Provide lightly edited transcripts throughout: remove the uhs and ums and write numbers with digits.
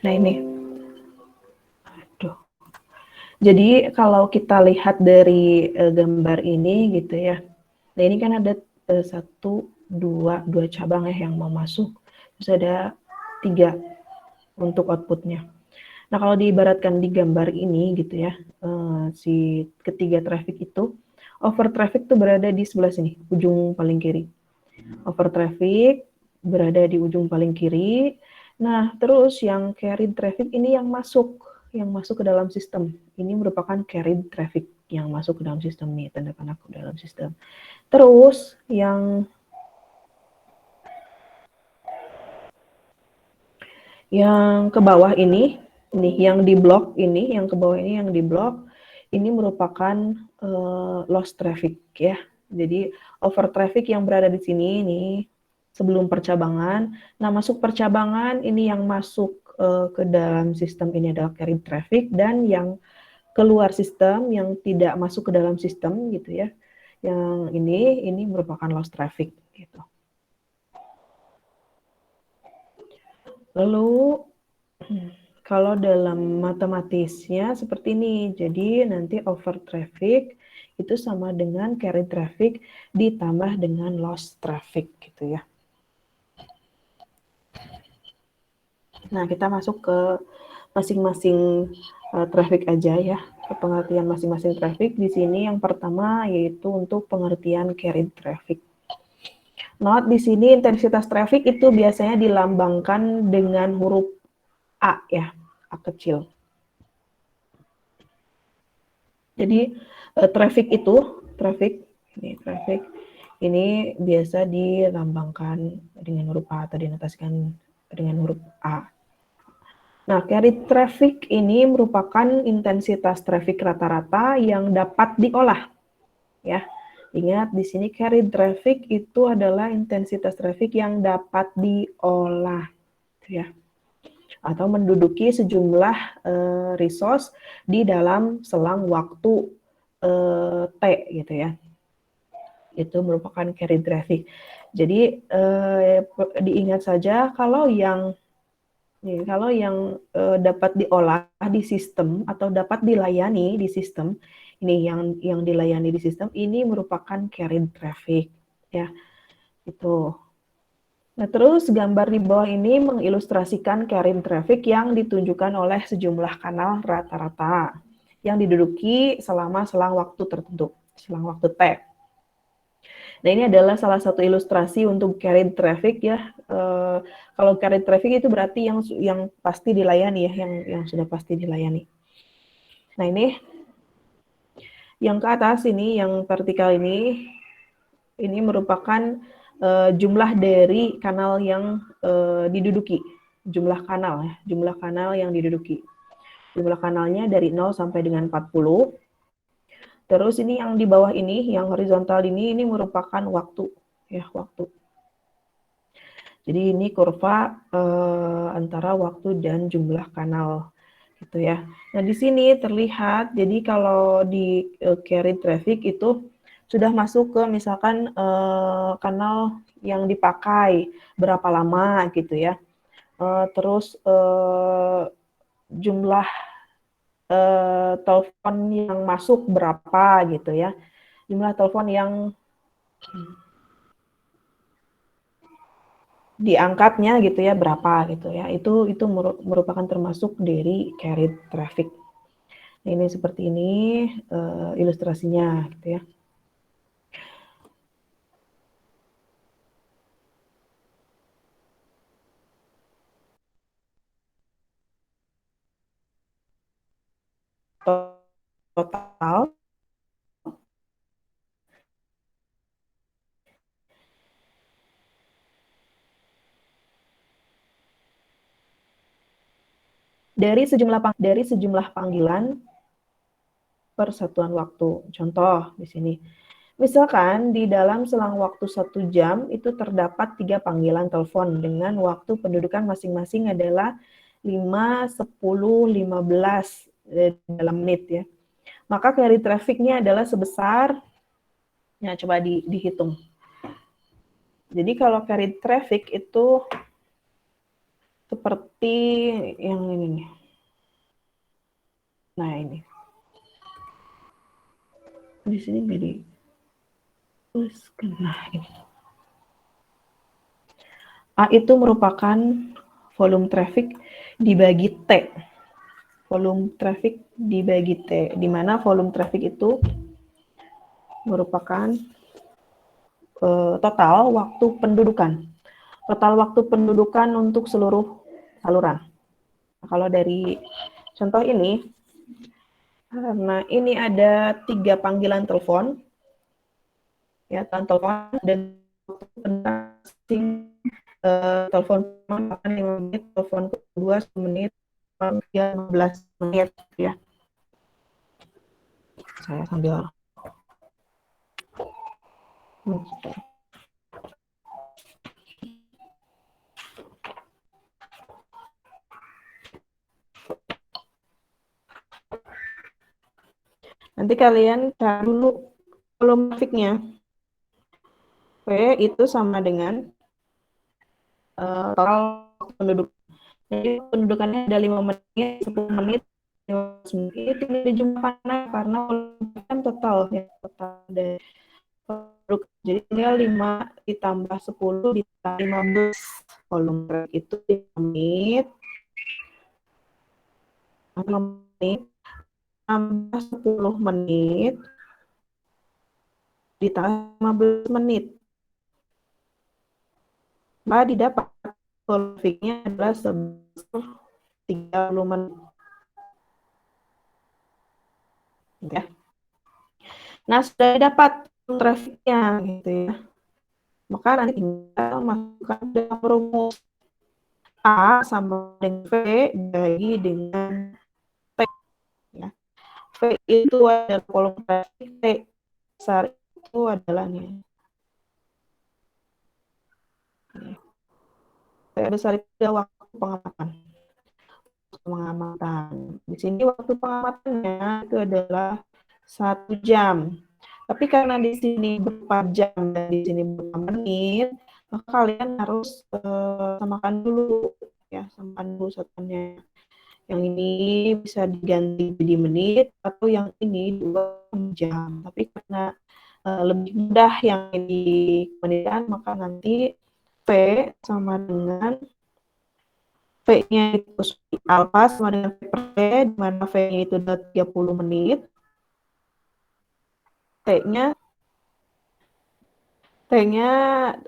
Nah ini, aduh. Jadi kalau kita lihat dari gambar ini gitu ya, nah ini kan ada dua cabang ya yang mau masuk, terus ada 3 untuk outputnya. Nah kalau diibaratkan di gambar ini gitu ya, si ketiga traffic itu, over traffic tuh berada di sebelah sini, ujung paling kiri. Over traffic berada di ujung paling kiri. Nah, terus yang carried traffic ini yang masuk ke dalam sistem. Ini merupakan carried traffic yang masuk ke dalam sistem nih, tanda panah ke dalam sistem. Terus yang ke bawah ini yang di blok ini, yang ke bawah ini yang di blok, ini merupakan lost traffic ya. Jadi over traffic yang berada di sini nih sebelum percabangan. Nah, masuk percabangan ini yang masuk ke dalam sistem ini adalah carried traffic, dan yang keluar sistem yang tidak masuk ke dalam sistem gitu ya. Yang ini merupakan lost traffic gitu. Lalu kalau dalam matematisnya seperti ini, jadi nanti over traffic itu sama dengan carry traffic ditambah dengan loss traffic gitu ya. Nah, kita masuk ke masing-masing traffic aja ya, ke pengertian masing-masing traffic. Di sini yang pertama yaitu untuk pengertian carried traffic. Note di sini intensitas traffic itu biasanya dilambangkan dengan huruf A ya, A kecil. Jadi traffic ini biasa dilambangkan dengan huruf A atau dinotasikan dengan huruf A. Nah, carried traffic ini merupakan intensitas traffic rata-rata yang dapat diolah. Ya, ingat di sini carried traffic itu adalah intensitas traffic yang dapat diolah, ya, atau menduduki sejumlah resource di dalam selang waktu T gitu ya. Itu merupakan carried traffic. Jadi diingat saja kalau yang dapat diolah di sistem atau dapat dilayani di sistem, ini yang dilayani di sistem ini merupakan carried traffic ya. Itu. Nah, terus gambar di bawah ini mengilustrasikan carried traffic yang ditunjukkan oleh sejumlah kanal rata-rata yang diduduki selama selang waktu tertentu, selang waktu T. Nah, ini adalah salah satu ilustrasi untuk carried traffic ya. Kalau carried traffic itu berarti yang pasti dilayani ya, yang sudah pasti dilayani. Nah, ini yang ke atas ini, yang vertikal ini merupakan jumlah dari kanal yang diduduki. Jumlah kanal yang diduduki. Jumlah kanalnya dari 0 sampai dengan 40. Terus ini yang di bawah ini, yang horizontal ini merupakan waktu ya, waktu. Jadi ini kurva antara waktu dan jumlah kanal gitu ya. Nah, di sini terlihat jadi kalau di carried traffic itu sudah masuk ke misalkan kanal yang dipakai berapa lama gitu ya. Terus jumlah telepon yang masuk berapa gitu ya. Jumlah telepon yang diangkatnya gitu ya berapa gitu ya, itu merupakan termasuk dari carried traffic. Nah, ini seperti ini ilustrasinya gitu ya. Total dari sejumlah panggilan per satuan waktu. Contoh di sini. Misalkan di dalam selang waktu 1 jam itu terdapat 3 panggilan telepon dengan waktu pendudukan masing-masing adalah 5, 10, 15 dalam menit ya. Maka carry traffic-nya adalah sebesar, ya coba dihitung. Jadi kalau carry traffic itu seperti yang ini nih. Nah ini. Di sini nggak dituliskan. Nah ini. A itu merupakan volume traffic dibagi T. Volume traffic dibagi T, di mana volume traffic itu merupakan total waktu pendudukan. Total waktu pendudukan untuk seluruh saluran. Nah, kalau dari contoh ini, karena ini ada 3 panggilan telepon, ya telepon dan telepon pertama 5 menit, telepon kedua 1 menit, telepon ketiga 15 menit ya. Saya sambil nanti kalian cari dulu volume trafficnya. V itu sama dengan total penduduk. Jadi pendudukannya ada 5 menit, 10 menit, 15 menit, ini dijumlahkan karena kan total ya, total dari penduduk. Jadi tinggal 5 ditambah 10 ditambah 15 volume itu 5 menit, 6 menit, tambah 10 menit, ditambah 15 menit. Maka didapat volume-nya adalah sebesar 30 menit. Ya. Nah, sudah dapat trafficnya gitu ya. Maka nanti tinggal masukkan dalam rumus A sama dengan V dibagi dengan T. Ya. V itu adalah volume traffic, T besar itu adalah nih. T besar itu adalah waktu pengamatan. Di sini waktu pengamatannya itu adalah 1 jam. Tapi karena di sini berapa jam dan di sini berapa menit, maka kalian harus samakan dulu ya, samakan dulu satuannya. Yang ini bisa diganti jadi menit atau yang ini 2 jam. Tapi karena lebih mudah yang di menitan, maka nanti P sama dengan V-nya itu alfa sama dengan V per T, di mana V-nya itu adalah 30 menit, T-nya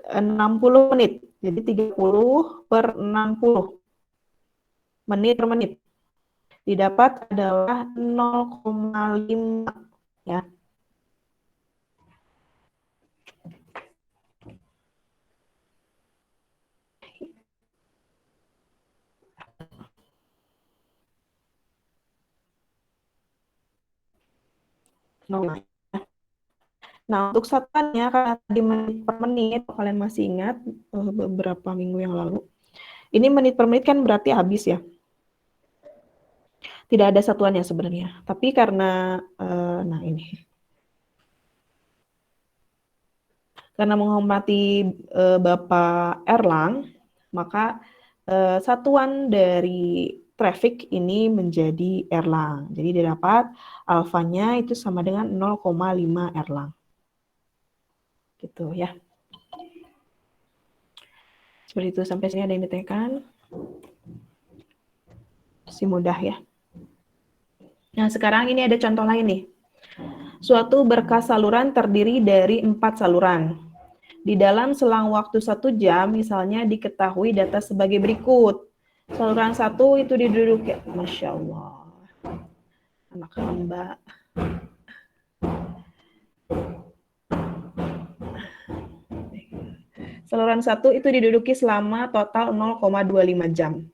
60 menit. Jadi 30 per 60 menit per menit. Didapat adalah 0,5 ya. Nah, untuk satuannya karena tadi menit per menit, kalian masih ingat beberapa minggu yang lalu. Ini menit per menit kan berarti habis ya. Tidak ada satuannya sebenarnya. Tapi karena nah ini. Karena menghormati Bapak Erlang, maka satuan dari traffic ini menjadi Erlang. Jadi didapat alfanya itu sama dengan 0,5 Erlang. Gitu ya. Seperti itu, sampai sini ada yang ditanyakan? Masih mudah ya. Nah, sekarang ini ada contoh lain nih. Suatu berkas saluran terdiri dari 4 saluran. Di dalam selang waktu 1 jam, misalnya diketahui data sebagai berikut. Saluran 1 itu diduduki, Masya Allah, anak hamba. Saluran 1 itu diduduki selama total 0,25 jam.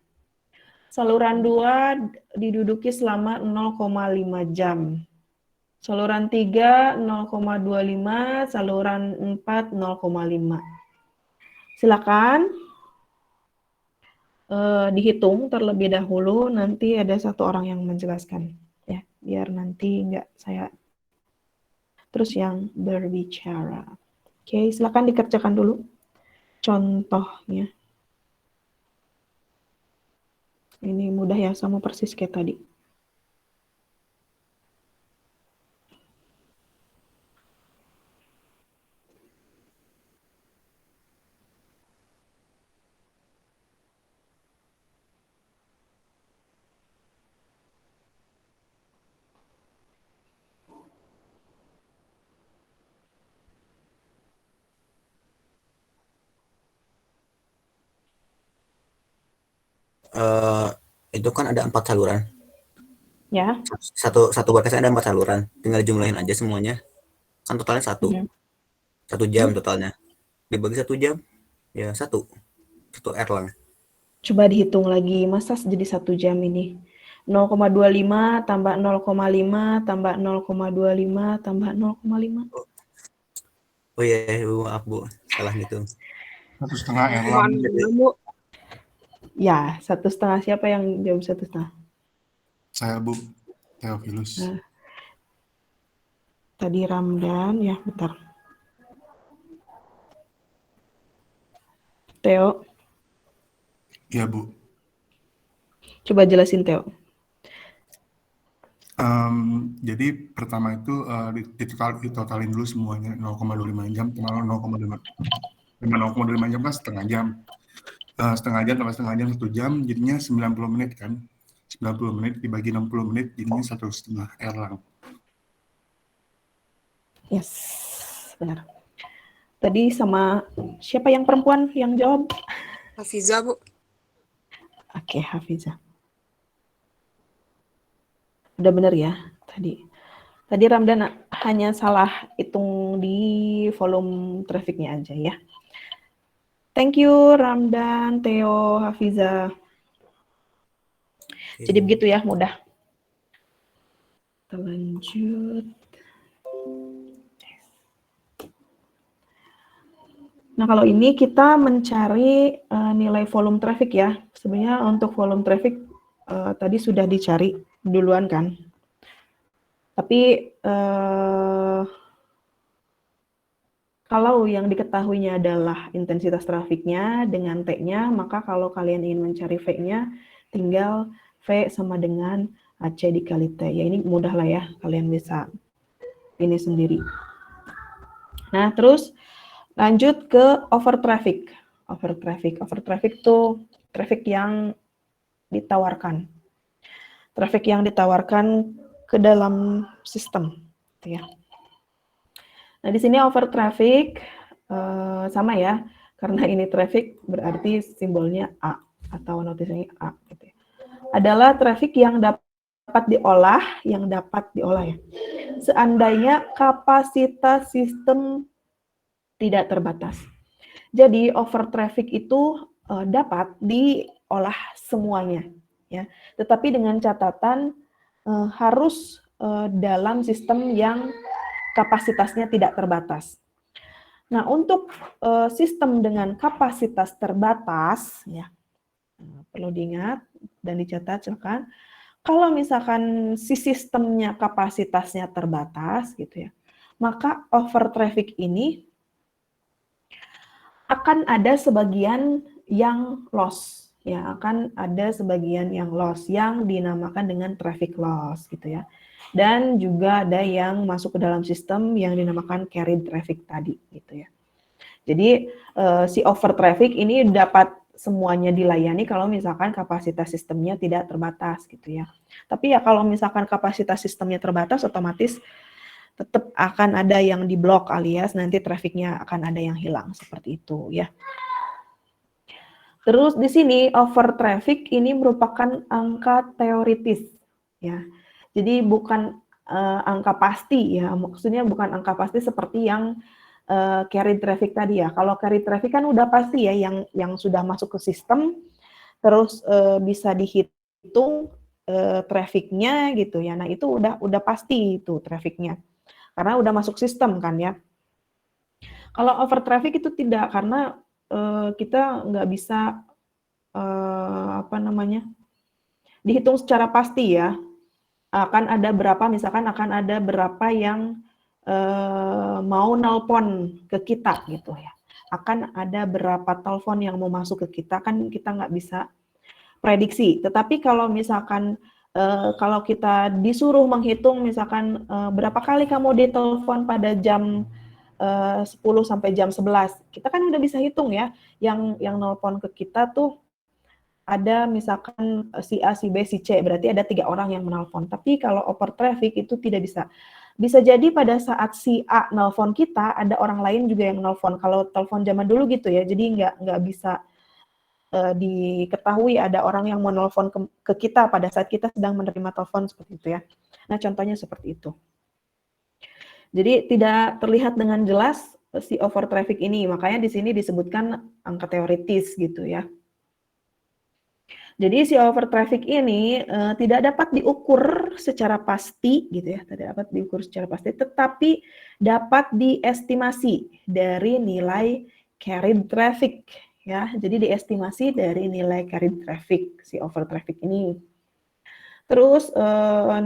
Saluran 2 diduduki selama 0,5 jam. Saluran 3 0,25, saluran 4 0,5. Silakan dihitung terlebih dahulu, nanti ada satu orang yang menjelaskan ya, biar nanti enggak saya terus yang berbicara. Oke, silakan dikerjakan dulu contohnya. Ini mudah ya, sama persis kayak tadi. Itu kan ada 4 saluran. Ya. Satu berkas ada 4 saluran, tinggal jumlahin aja semuanya. Kan totalnya 1. 1 jam totalnya. Dibagi 1 jam, ya 1 erlang. Coba dihitung lagi, masa jadi 1 jam ini? 0,25 tambah 0,5 tambah 0,25 tambah 0,5. Oh iya, maaf Bu, salah ngitung. 1,5 erlang. Bu. Ya, 1,5. Siapa yang jawab 1,5? Saya Bu, Theophilus. Nah, tadi Ramdan, ya bentar. Theo. Iya Bu. Coba jelasin Theo. Jadi pertama itu ditotalin dulu semuanya 0,25 jam tambah 0,5 jam kan setengah jam. Setengah jam tambah setengah jam 1 jam jadinya 90 menit kan. 90 menit dibagi 60 menit jadinya 1,5 erlang. Yes, benar. Tadi sama siapa yang perempuan yang jawab? Hafiza, Bu. Oke, Hafiza. Udah benar ya tadi. Tadi Ramdan hanya salah hitung di volume trafficnya aja ya. Thank you Ramdan, Theo, Hafiza. Jadi begitu ya, mudah. Kita lanjut. Nah, kalau ini kita mencari nilai volume traffic ya. Sebenarnya untuk volume traffic tadi sudah dicari duluan kan. Tapi kalau yang diketahuinya adalah intensitas trafiknya dengan T-nya, maka kalau kalian ingin mencari V-nya, tinggal V sama dengan AC dikali T. Ya ini mudah lah ya, kalian bisa ini sendiri. Nah, terus lanjut ke over traffic. Over traffic itu traffic yang ditawarkan. Traffic yang ditawarkan ke dalam sistem. Gitu ya. Nah, di sini over traffic sama ya, karena ini traffic berarti simbolnya A atau notisnya A. Gitu ya. Adalah traffic yang dapat diolah ya. Seandainya kapasitas sistem tidak terbatas. Jadi over traffic itu dapat diolah semuanya, ya. Tetapi dengan catatan harus dalam sistem yang kapasitasnya tidak terbatas. Nah, untuk sistem dengan kapasitas terbatas, ya perlu diingat dan dicatat, silakan. Kalau misalkan si sistemnya kapasitasnya terbatas, gitu ya, maka over traffic ini akan ada sebagian yang loss, ya akan ada sebagian yang loss yang dinamakan dengan traffic loss, gitu ya. Dan juga ada yang masuk ke dalam sistem yang dinamakan carried traffic tadi, gitu ya. Jadi si over traffic ini dapat semuanya dilayani kalau misalkan kapasitas sistemnya tidak terbatas, gitu ya. Tapi ya kalau misalkan kapasitas sistemnya terbatas, otomatis tetap akan ada yang diblok alias nanti trafficnya akan ada yang hilang seperti itu ya. Terus di sini over traffic ini merupakan angka teoritis ya. Jadi bukan angka pasti ya. Maksudnya bukan angka pasti seperti yang carried traffic tadi ya. Kalau carried traffic kan udah pasti ya yang sudah masuk ke sistem terus bisa dihitung trafficnya gitu ya. Nah itu udah pasti itu trafficnya, karena udah masuk sistem kan ya. Kalau over traffic itu tidak, karena kita nggak bisa dihitung secara pasti ya. Akan ada berapa, misalkan akan ada berapa yang mau nelpon ke kita gitu ya. Akan ada berapa telepon yang mau masuk ke kita, kan kita nggak bisa prediksi. Tetapi kalau misalkan kalau kita disuruh menghitung misalkan berapa kali kamu ditelepon pada jam 10 sampai jam 11, kita kan udah bisa hitung ya, yang nelpon ke kita tuh ada misalkan si A, si B, si C, berarti ada 3 orang yang menelpon. Tapi kalau over traffic itu tidak bisa. Bisa jadi pada saat si A nelpon kita, ada orang lain juga yang nelpon. Kalau telepon zaman dulu gitu ya, jadi nggak bisa diketahui ada orang yang mau nelpon ke kita pada saat kita sedang menerima telepon seperti itu ya. Nah, contohnya seperti itu. Jadi tidak terlihat dengan jelas si over traffic ini, makanya di sini disebutkan angka teoritis gitu ya. Jadi si over traffic ini tidak dapat diukur secara pasti gitu ya, tidak dapat diukur secara pasti, tetapi dapat diestimasi dari nilai carried traffic ya. Jadi diestimasi dari nilai carried traffic si over traffic ini. Terus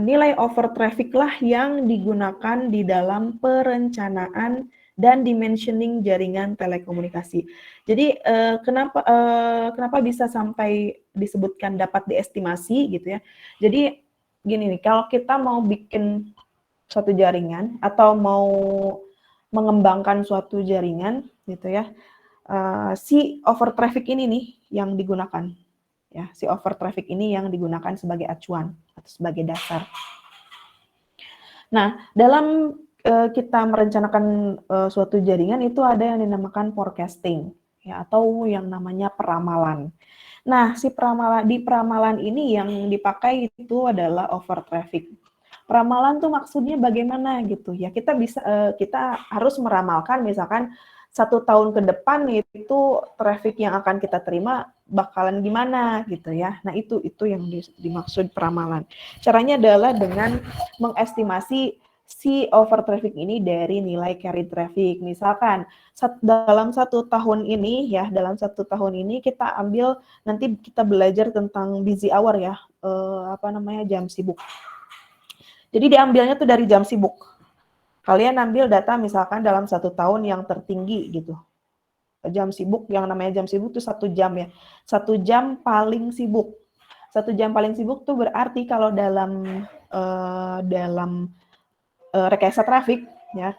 nilai over traffic lah yang digunakan di dalam perencanaan dan dimensioning jaringan telekomunikasi. Jadi kenapa bisa sampai disebutkan dapat diestimasi gitu ya. Jadi gini nih, kalau kita mau bikin suatu jaringan atau mau mengembangkan suatu jaringan gitu ya, si over traffic ini nih yang digunakan. Ya, si over traffic ini yang digunakan sebagai acuan atau sebagai dasar. Nah, dalam kita merencanakan suatu jaringan itu ada yang dinamakan forecasting ya, atau yang namanya peramalan. Nah, si peramalan ini yang dipakai itu adalah over traffic. Peramalan tuh maksudnya bagaimana gitu ya, kita harus meramalkan misalkan 1 tahun ke depan itu traffic yang akan kita terima bakalan gimana gitu ya. Nah itu yang dimaksud peramalan. Caranya adalah dengan mengestimasi si over traffic ini dari nilai carry traffic. Misalkan dalam 1 tahun ini ya, kita ambil, nanti kita belajar tentang busy hour ya, jam sibuk. Jadi diambilnya tuh dari jam sibuk. Kalian ambil data misalkan dalam 1 tahun yang tertinggi gitu. Jam sibuk, yang namanya jam sibuk itu 1 jam ya. 1 jam paling sibuk. 1 jam paling sibuk tuh berarti kalau dalam rekayasa trafik ya.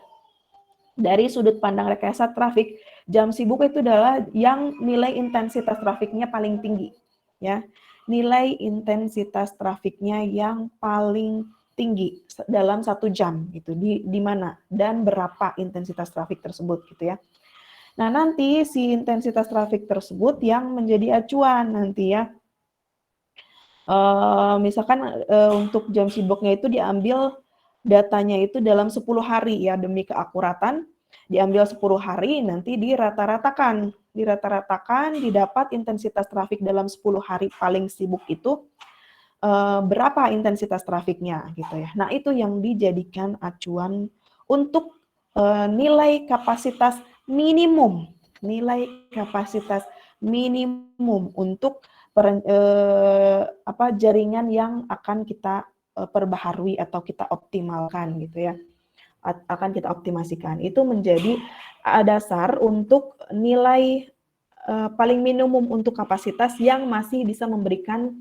Dari sudut pandang rekayasa trafik, jam sibuk itu adalah yang nilai intensitas trafiknya paling tinggi ya. Nilai intensitas trafiknya yang paling tinggi dalam 1 jam gitu, di mana dan berapa intensitas trafik tersebut gitu ya. Nah, nanti si intensitas trafik tersebut yang menjadi acuan nanti ya. Misalkan untuk jam sibuknya itu diambil datanya itu dalam 10 hari ya, demi keakuratan diambil 10 hari, nanti dirata-ratakan, didapat intensitas trafik dalam 10 hari paling sibuk itu berapa intensitas trafiknya gitu ya. Nah, itu yang dijadikan acuan untuk nilai kapasitas minimum untuk jaringan yang akan kita perbaharui atau kita optimalkan gitu ya. Akan kita optimasikan. Itu menjadi dasar untuk nilai paling minimum untuk kapasitas yang masih bisa memberikan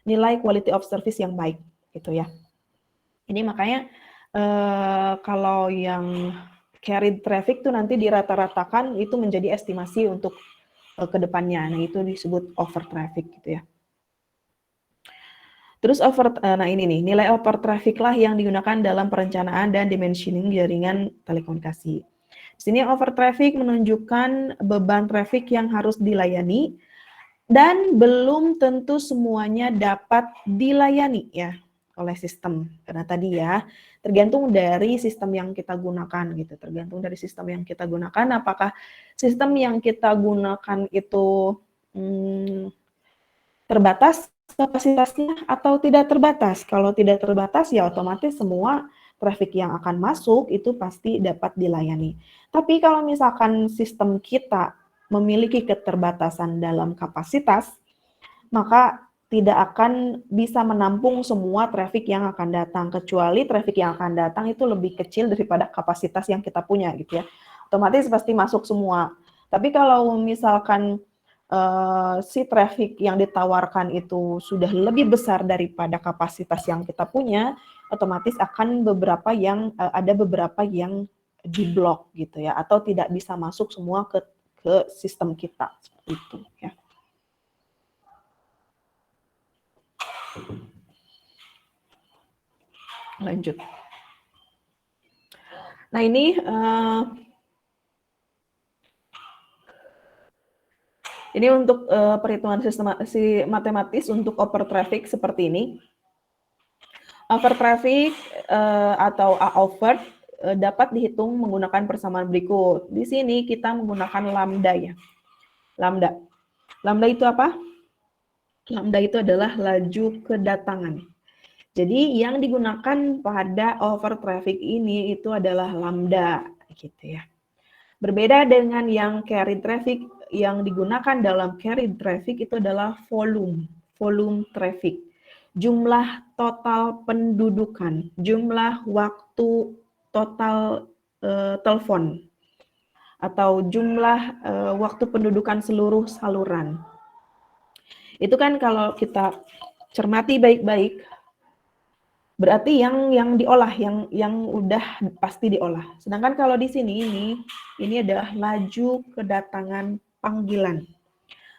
nilai quality of service yang baik gitu ya. Ini makanya kalau yang carried traffic tuh nanti dirata-ratakan itu menjadi estimasi untuk kedepannya. Nah itu disebut over traffic gitu ya. Terus nah ini nih, nilai over traffic lah yang digunakan dalam perencanaan dan dimensioning jaringan telekomunikasi. Di sini over traffic menunjukkan beban traffic yang harus dilayani dan belum tentu semuanya dapat dilayani ya oleh sistem. Karena tadi ya, tergantung dari sistem yang kita gunakan gitu. Tergantung dari sistem yang kita gunakan, apakah sistem yang kita gunakan itu terbatas kapasitasnya atau tidak terbatas. Kalau tidak terbatas ya otomatis semua traffic yang akan masuk itu pasti dapat dilayani. Tapi kalau misalkan sistem kita memiliki keterbatasan dalam kapasitas, maka tidak akan bisa menampung semua traffic yang akan datang, kecuali traffic yang akan datang itu lebih kecil daripada kapasitas yang kita punya gitu ya. Otomatis pasti masuk semua. Tapi kalau misalkan si traffic yang ditawarkan itu sudah lebih besar daripada kapasitas yang kita punya, otomatis akan ada beberapa yang diblok gitu ya, atau tidak bisa masuk semua ke sistem kita seperti itu ya. Lanjut. Nah ini untuk perhitungan matematis untuk over traffic seperti ini. Over traffic atau A over dapat dihitung menggunakan persamaan berikut. Di sini kita menggunakan lambda ya. Lambda. Lambda itu apa? Lambda itu adalah laju kedatangan. Jadi yang digunakan pada over traffic ini itu adalah lambda gitu ya. Berbeda dengan yang carried traffic, yang digunakan dalam carried traffic itu adalah volume traffic. Jumlah total pendudukan, jumlah waktu total telepon, atau jumlah waktu pendudukan seluruh saluran. Itu kan kalau kita cermati baik-baik, berarti yang diolah, yang udah pasti diolah. Sedangkan kalau di sini ini adalah laju kedatangan panggilan.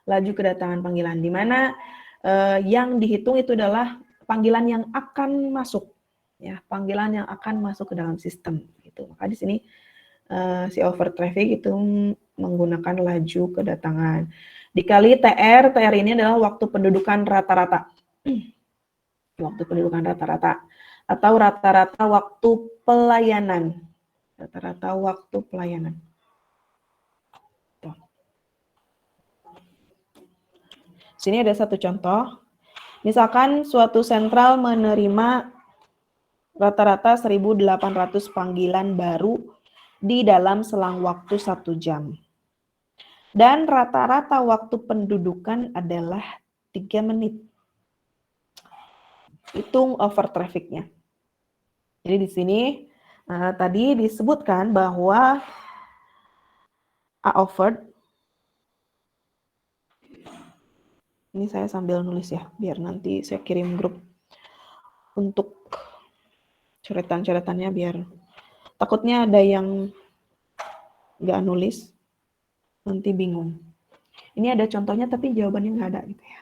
Laju kedatangan panggilan, di mana yang dihitung itu adalah panggilan yang akan masuk, ya, panggilan yang akan masuk ke dalam sistem. Gitu. Maka di sini si over traffic itu menggunakan laju kedatangan. Dikali TR ini adalah waktu pendudukan rata-rata. Waktu pendudukan rata-rata atau rata-rata waktu pelayanan. Rata-rata waktu pelayanan. Tuh. Sini ada satu contoh. Misalkan suatu sentral menerima rata-rata 1.800 panggilan baru di dalam selang waktu 1 jam. Dan rata-rata waktu pendudukan adalah 3 menit. Hitung over traffic-nya. Jadi di sini tadi disebutkan bahwa A over, ini saya sambil nulis ya, biar nanti saya kirim grup untuk coretan-coretannya, biar takutnya ada yang nggak nulis, nanti bingung. Ini ada contohnya tapi jawabannya nggak ada gitu ya,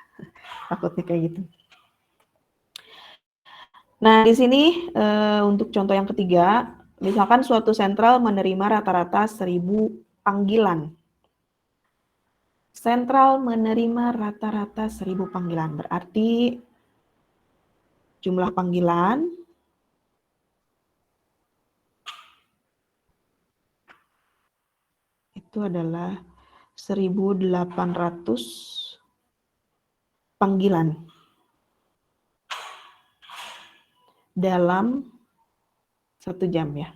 takutnya kayak gitu. Nah, di sini untuk contoh yang ketiga, misalkan suatu sentral menerima rata-rata 1.000 panggilan. Sentral menerima rata-rata 1.000 panggilan, berarti jumlah panggilan itu adalah 1.800 panggilan. Dalam 1 jam ya.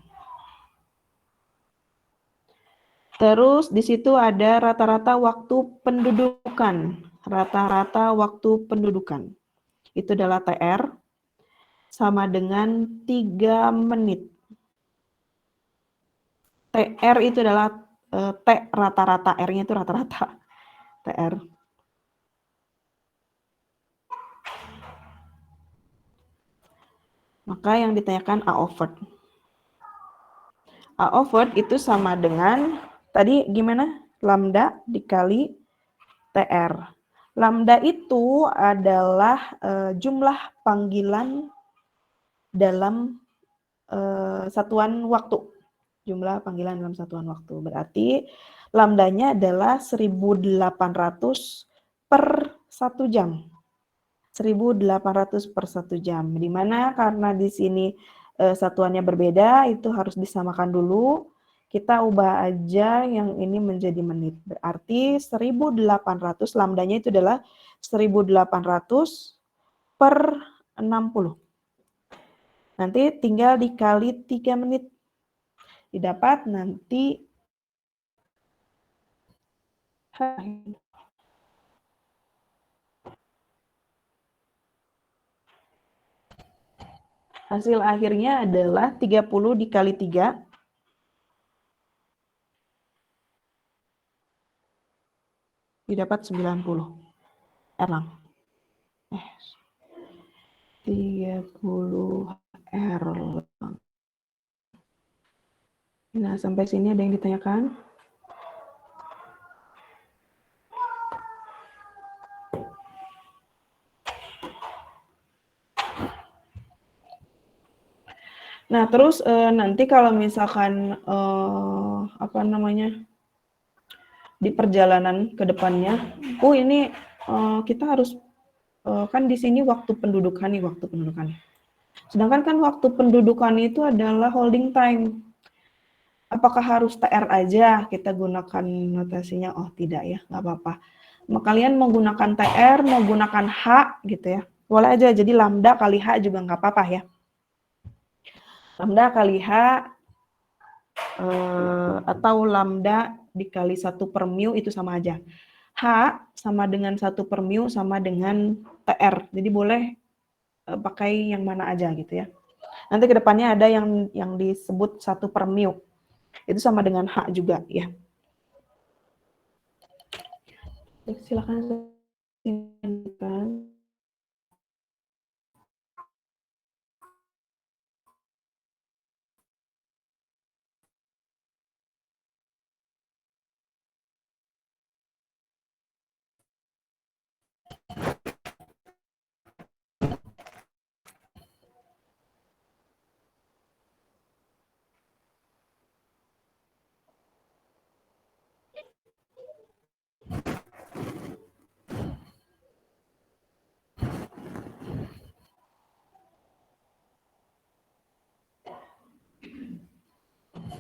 Terus di situ ada rata-rata waktu pendudukan. Rata-rata waktu pendudukan. Itu adalah TR sama dengan 3 menit. TR itu adalah T rata-rata, R-nya itu rata-rata. TR. Maka yang ditanyakan A over. A over itu sama dengan, tadi gimana? Lambda dikali TR. Lambda itu adalah jumlah panggilan dalam satuan waktu. Jumlah panggilan dalam satuan waktu. Berarti lambdanya adalah 1.800 per 1 jam. 1.800 per 1 jam. Di mana karena di sini satuannya berbeda, itu harus disamakan dulu. Kita ubah aja yang ini menjadi menit. Berarti 1.800, lambdanya itu adalah 1.800 3/60. Nanti tinggal dikali 3 menit. Didapat nanti hasil akhirnya adalah 30 dikali 3. Didapat 90 Erlang. 30 Erlang. Nah, sampai sini ada yang ditanyakan? Nah, terus nanti kalau misalkan apa namanya di perjalanan ke depannya, ini kita harus kan di sini waktu pendudukan nih, waktu pendudukan. Sedangkan kan waktu pendudukan itu adalah holding time. Apakah harus TR aja kita gunakan notasinya? Oh tidak ya, nggak apa-apa. Kalian mau gunakan TR, mau gunakan H gitu ya, boleh aja. Jadi lambda kali H juga nggak apa-apa ya. Lambda kali H atau lambda dikali 1 per mu itu sama aja. H sama dengan 1 per mu sama dengan TR. Jadi boleh pakai yang mana aja gitu ya. Nanti kedepannya ada yang disebut 1 per mu. Itu sama dengan H juga ya. Silakan.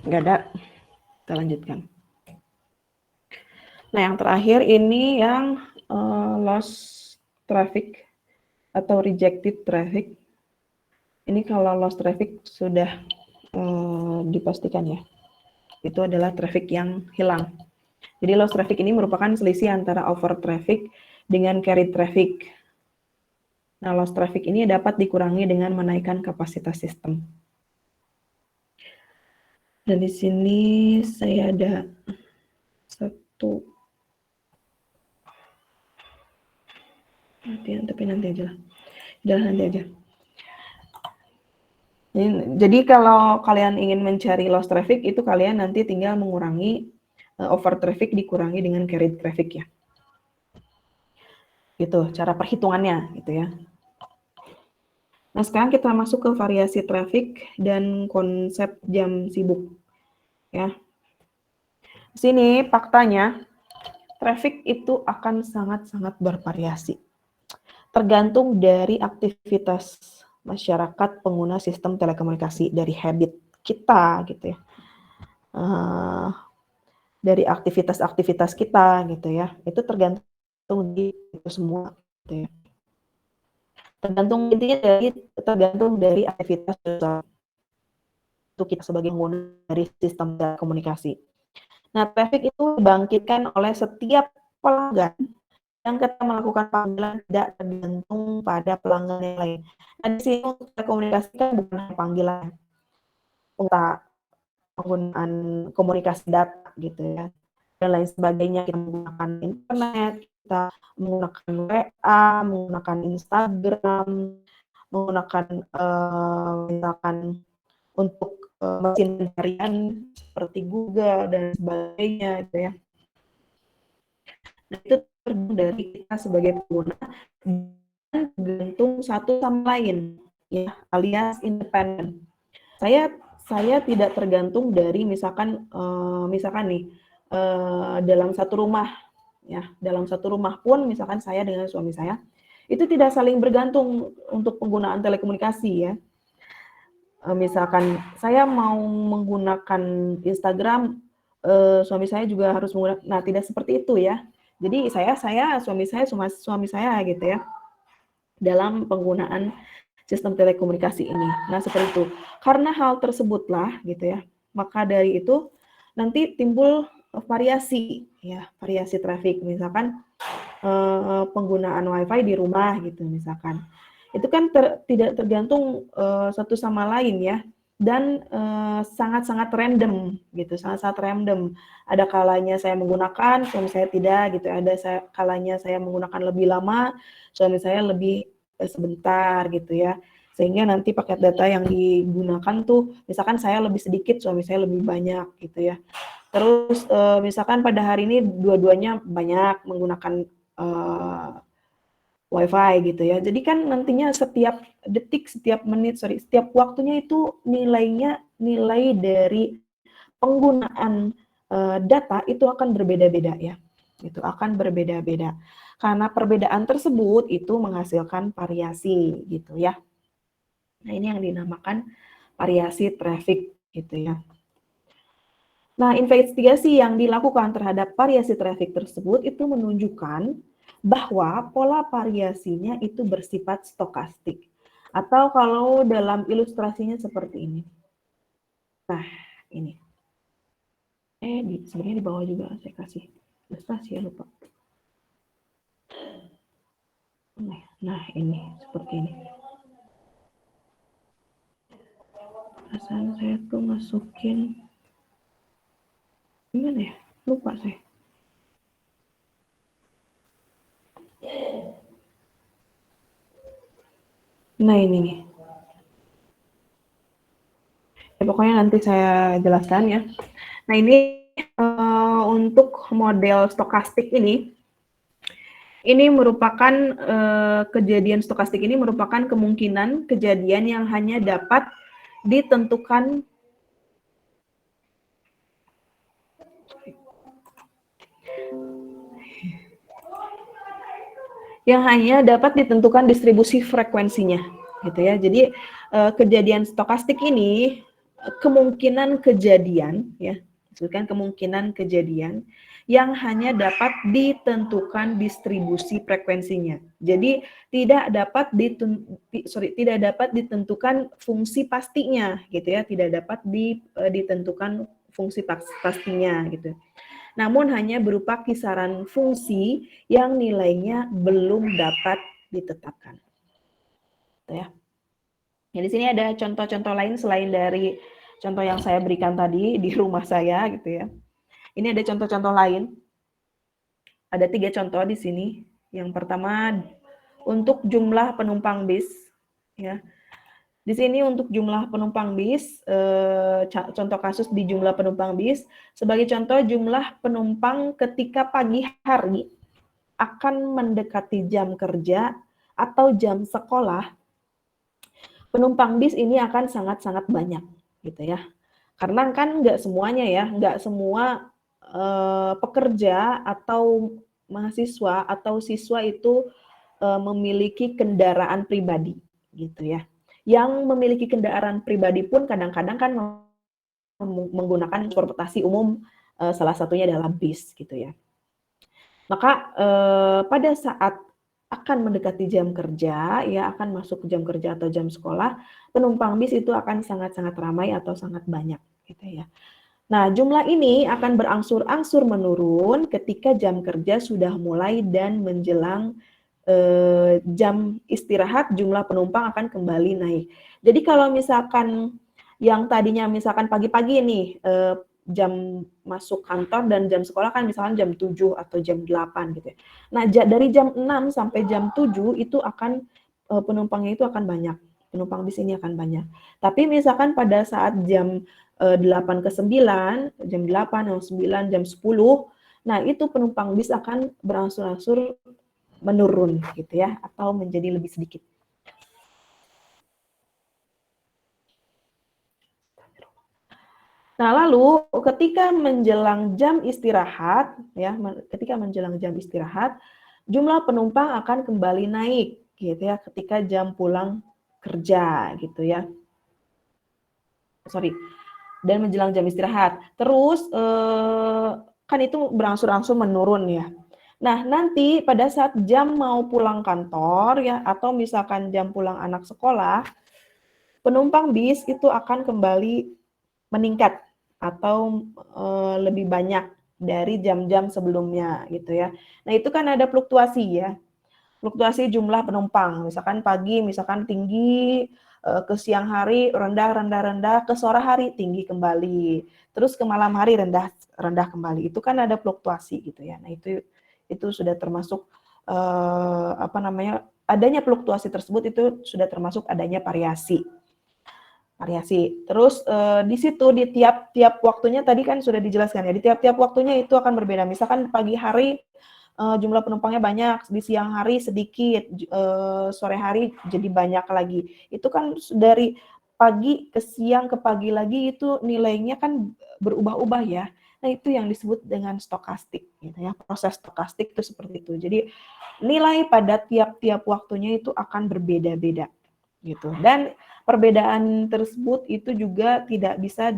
Nggak ada, kita lanjutkan. Nah, yang terakhir ini yang lost traffic atau rejected traffic. Ini kalau lost traffic sudah dipastikan ya, itu adalah traffic yang hilang. Jadi lost traffic ini merupakan selisih antara over traffic dengan carried traffic. Nah, lost traffic ini dapat dikurangi dengan menaikkan kapasitas sistem. Dan di sini saya ada satu, tapi nanti aja lah. Udah nanti aja. Jadi kalau kalian ingin mencari lost traffic itu kalian nanti tinggal mengurangi over traffic dikurangi dengan carried traffic ya. Gitu cara perhitungannya gitu ya. Nah, sekarang kita masuk ke variasi traffic dan konsep jam sibuk. Ya. Sini faktanya, traffic itu akan sangat-sangat bervariasi. Tergantung dari aktivitas masyarakat pengguna sistem telekomunikasi, dari habit kita gitu ya. Dari aktivitas-aktivitas kita gitu ya. Itu tergantung di itu semua gitu ya. Tergantung dari aktivitas itu kita sebagai pengguna dari sistem telekomunikasi. Nah, traffic itu dibangkitkan oleh setiap pelanggan yang kita melakukan panggilan tidak tergantung pada pelanggan yang lain. Nah, di sini untuk telekomunikasi kan bukan panggilan, penggunaan komunikasi data gitu ya, dan lain sebagainya. Kita menggunakan internet, kita menggunakan WA, menggunakan Instagram, menggunakan misalkan untuk mesin pencarian seperti Google dan sebagainya gitu ya. Nah, itu tergantung dari kita sebagai pengguna dan tergantung satu sama lain ya, alias independen. Saya tidak tergantung dari misalkan nih dalam satu rumah ya, dalam satu rumah pun misalkan saya dengan suami saya itu tidak saling bergantung untuk penggunaan telekomunikasi ya. Misalkan saya mau menggunakan Instagram, suami saya juga harus menggunakan. Nah, tidak seperti itu ya. Jadi suami saya gitu ya. dalam penggunaan sistem telekomunikasi ini. Nah, seperti itu. Karena hal tersebutlah gitu ya, maka dari itu nanti timbul variasi ya, variasi traffic. Misalkan penggunaan WiFi di rumah gitu misalkan. Itu kan tidak tergantung satu sama lain ya, dan sangat-sangat random gitu, sangat-sangat random. Ada kalanya saya menggunakan, suami saya tidak gitu. Ada kalanya saya menggunakan lebih lama, suami saya lebih sebentar gitu ya. Sehingga nanti paket data yang digunakan tuh, misalkan saya lebih sedikit, suami saya lebih banyak gitu ya. Terus misalkan pada hari ini dua-duanya banyak menggunakan WiFi gitu ya. Jadi kan nantinya setiap detik, setiap menit, setiap waktunya itu nilai dari penggunaan data itu akan berbeda-beda ya. Itu akan berbeda-beda. Karena perbedaan tersebut itu menghasilkan variasi gitu ya. Nah, ini yang dinamakan variasi traffic gitu ya. Nah, investigasi yang dilakukan terhadap variasi traffic tersebut itu menunjukkan bahwa pola variasinya itu bersifat stokastik. Atau kalau dalam ilustrasinya seperti ini. Nah, ini. Sebenarnya di bawah juga saya kasih ilustrasi ya, lupa. Nah, ini seperti ini. Perasaan saya tuh masukin gimana ya? Lupa saya. Nah, ini nih. Ya, pokoknya nanti saya jelaskan ya. Nah, ini untuk model stokastik ini merupakan kejadian stokastik ini merupakan kemungkinan kejadian yang hanya dapat ditentukan distribusi frekuensinya gitu ya. Jadi kejadian stokastik ini kemungkinan kejadian ya, disebutkan kemungkinan kejadian yang hanya dapat ditentukan distribusi frekuensinya. Jadi tidak dapat ditentukan fungsi pastinya gitu ya, tidak dapat ditentukan fungsi pastinya gitu. Namun hanya berupa kisaran fungsi yang nilainya belum dapat ditetapkan. Gitu ya. Nah, di sini ada contoh-contoh lain selain dari contoh yang saya berikan tadi di rumah saya gitu ya. Ini ada contoh-contoh lain. Ada 3 contoh di sini. Yang pertama untuk jumlah penumpang bis ya. Di sini untuk jumlah penumpang bis, contoh kasus di jumlah penumpang bis, sebagai contoh jumlah penumpang ketika pagi hari akan mendekati jam kerja atau jam sekolah, penumpang bis ini akan sangat-sangat banyak gitu ya. Karena kan nggak semuanya ya, nggak semua pekerja atau mahasiswa atau siswa itu memiliki kendaraan pribadi gitu ya. Yang memiliki kendaraan pribadi pun kadang-kadang kan menggunakan transportasi umum, salah satunya adalah bis gitu ya. Maka pada saat akan mendekati jam kerja, ya akan masuk jam kerja atau jam sekolah, penumpang bis itu akan sangat-sangat ramai atau sangat banyak gitu ya. Nah, jumlah ini akan berangsur-angsur menurun ketika jam kerja sudah mulai dan menjelang jam istirahat, jumlah penumpang akan kembali naik. Jadi kalau misalkan yang tadinya misalkan pagi-pagi nih jam masuk kantor dan jam sekolah kan misalkan jam 7 atau jam 8 gitu ya. Nah, dari jam 6 sampai jam 7 itu akan penumpangnya itu akan banyak. Penumpang bis ini akan banyak. Tapi misalkan pada saat jam 8 ke 9, jam 8, jam 9, jam 10, nah itu penumpang bis akan berangsur-angsur menurun gitu ya, atau menjadi lebih sedikit. Nah, lalu ketika menjelang jam istirahat ya, jumlah penumpang akan kembali naik gitu ya ketika jam pulang kerja gitu ya. Dan menjelang jam istirahat. Terus kan itu berangsur-angsur menurun ya. Nah, nanti pada saat jam mau pulang kantor ya, atau misalkan jam pulang anak sekolah, penumpang bis itu akan kembali meningkat atau lebih banyak dari jam-jam sebelumnya gitu ya. Nah, itu kan ada fluktuasi ya. Fluktuasi jumlah penumpang. Misalkan pagi misalkan tinggi, ke siang hari rendah rendah rendah, ke sore hari tinggi kembali. Terus ke malam hari rendah rendah kembali. Itu kan ada fluktuasi gitu ya. Nah, itu sudah termasuk apa namanya? Adanya fluktuasi tersebut itu sudah termasuk adanya variasi. Terus di situ di tiap-tiap waktunya tadi kan sudah dijelaskan ya, di tiap-tiap waktunya itu akan berbeda. Misalkan pagi hari jumlah penumpangnya banyak, di siang hari sedikit, sore hari jadi banyak lagi. Itu kan dari pagi ke siang ke pagi lagi itu nilainya kan berubah-ubah ya. Nah, itu yang disebut dengan stokastik gitu ya. Proses stokastik itu seperti itu. Jadi nilai pada tiap-tiap waktunya itu akan berbeda-beda gitu. Dan perbedaan tersebut itu juga tidak bisa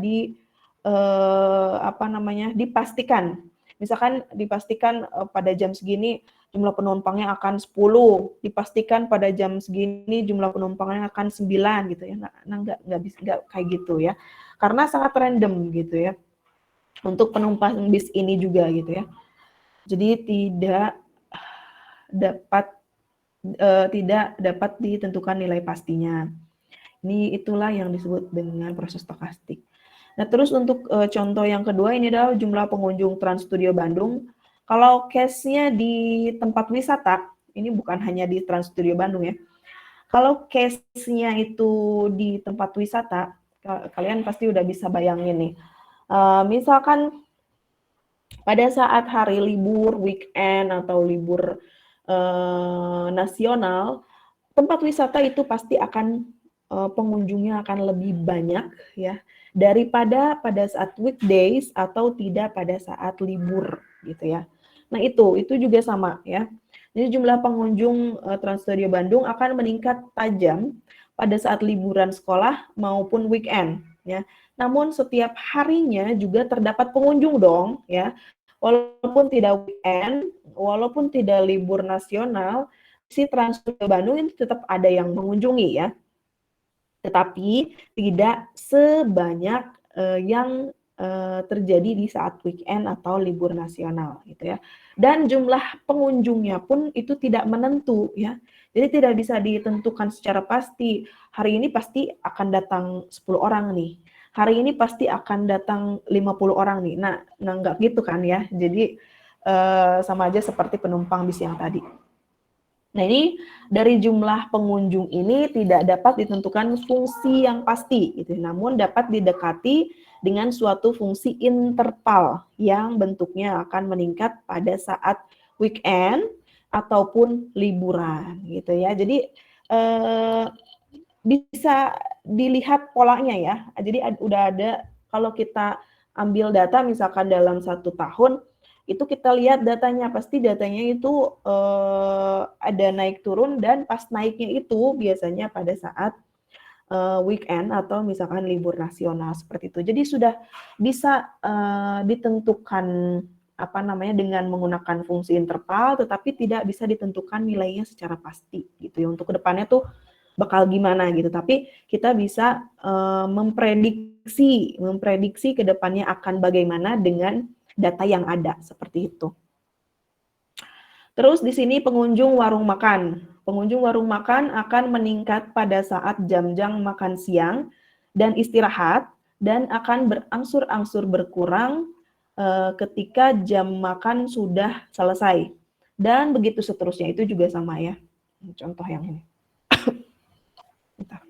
dipastikan. Misalkan dipastikan pada jam segini jumlah penumpangnya akan 10, dipastikan pada jam segini jumlah penumpangnya akan 9 gitu ya. Nah nggak kayak gitu ya. Karena sangat random gitu ya. Untuk penumpang bis ini juga gitu ya. Jadi tidak dapat ditentukan nilai pastinya. Itulah yang disebut dengan proses stokastik. Nah, terus untuk contoh yang kedua ini adalah jumlah pengunjung Trans Studio Bandung. Kalau case-nya di tempat wisata, ini bukan hanya di Trans Studio Bandung ya. Kalau case-nya itu di tempat wisata, kalian pasti udah bisa bayangin nih. Misalkan pada saat hari libur, weekend, atau libur nasional, tempat wisata itu pasti akan pengunjungnya akan lebih banyak ya daripada pada saat weekdays atau tidak pada saat libur gitu ya. Nah, itu juga sama ya. Jadi jumlah pengunjung Trans Studio Bandung akan meningkat tajam pada saat liburan sekolah maupun weekend ya. Namun setiap harinya juga terdapat pengunjung dong ya. Walaupun tidak weekend, walaupun tidak libur nasional, si Trans Studio Bandung itu tetap ada yang mengunjungi ya. Tetapi tidak sebanyak yang terjadi di saat weekend atau libur nasional gitu ya. Dan jumlah pengunjungnya pun itu tidak menentu ya. Jadi tidak bisa ditentukan secara pasti. Hari ini pasti akan datang 10 orang nih. Hari ini pasti akan datang 50 orang nih. Nah enggak gitu kan ya. Jadi sama aja seperti penumpang bis yang tadi. Nah, ini dari jumlah pengunjung ini tidak dapat ditentukan fungsi yang pasti, gitu. Namun dapat didekati dengan suatu fungsi interval yang bentuknya akan meningkat pada saat weekend ataupun liburan, gitu ya. Jadi bisa dilihat polanya ya. Jadi udah ada kalau kita ambil data misalkan dalam 1 tahun itu kita lihat datanya, pasti datanya itu ada naik turun dan pas naiknya itu biasanya pada saat weekend atau misalkan libur nasional seperti itu. Jadi sudah bisa ditentukan dengan menggunakan fungsi interval, tetapi tidak bisa ditentukan nilainya secara pasti gitu ya. Untuk kedepannya tuh bakal gimana gitu. Tapi kita bisa memprediksi kedepannya akan bagaimana dengan data yang ada seperti itu. Terus di sini pengunjung warung makan. Pengunjung warung makan akan meningkat pada saat jam-jam makan siang dan istirahat dan akan berangsur-angsur berkurang ketika jam makan sudah selesai. Dan begitu seterusnya, itu juga sama ya. Contoh yang ini. Bentar.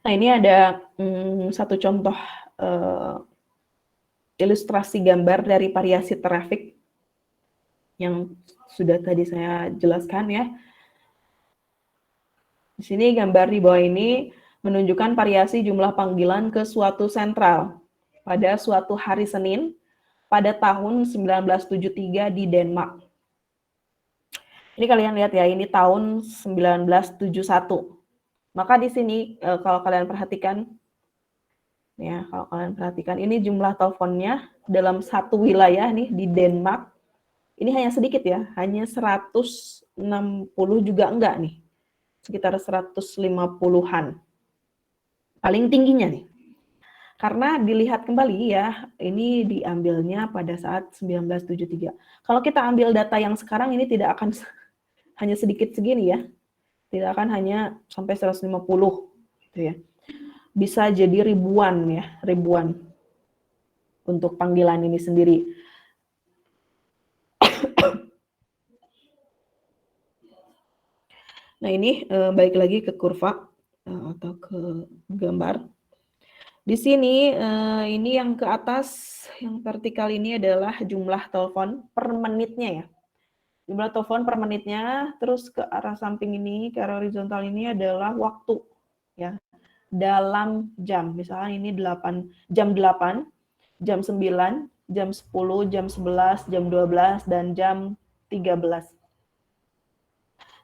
Nah, ini ada satu contoh ilustrasi gambar dari variasi trafik yang sudah tadi saya jelaskan ya. Di sini gambar di bawah ini menunjukkan variasi jumlah panggilan ke suatu sentral pada suatu hari Senin pada tahun 1973 di Denmark. Ini kalian lihat ya, ini tahun 1971. Maka di sini kalau kalian perhatikan, ya kalau kalian perhatikan, ini jumlah teleponnya dalam satu wilayah nih di Denmark. Ini hanya sedikit ya, hanya 160 juga enggak nih, sekitar 150-an. Paling tingginya nih. Karena dilihat kembali ya, ini diambilnya pada saat 1973. Kalau kita ambil data yang sekarang ini tidak akan hanya sedikit segini ya. Tidak akan hanya sampai 150 gitu ya. Bisa jadi ribuan ya, ribuan untuk panggilan ini sendiri. Nah, ini balik lagi ke kurva atau ke gambar. Di sini ini yang ke atas, yang vertikal ini adalah jumlah telepon per menitnya ya. Jumlah telepon per menitnya, terus ke arah samping ini, ke arah horizontal ini adalah waktu ya. Dalam jam. Misalnya ini jam 8, jam 9, jam 10, jam 11, jam 12 dan jam 13.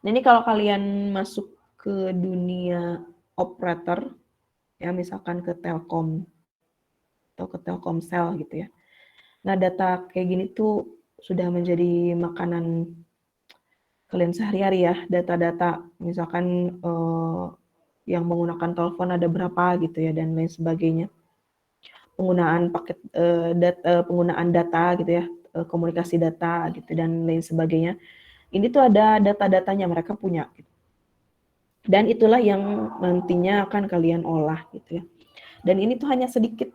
Nah, ini kalau kalian masuk ke dunia operator ya, misalkan ke Telkom atau ke Telkomsel gitu ya. Nah, data kayak gini tuh sudah menjadi makanan kalian sehari-hari ya, data-data misalkan yang menggunakan telepon ada berapa gitu ya dan lain sebagainya. Penggunaan paket penggunaan data gitu ya, komunikasi data gitu dan lain sebagainya. Ini tuh ada data-datanya mereka punya gitu. Dan itulah yang nantinya akan kalian olah gitu ya. Dan ini tuh hanya sedikit.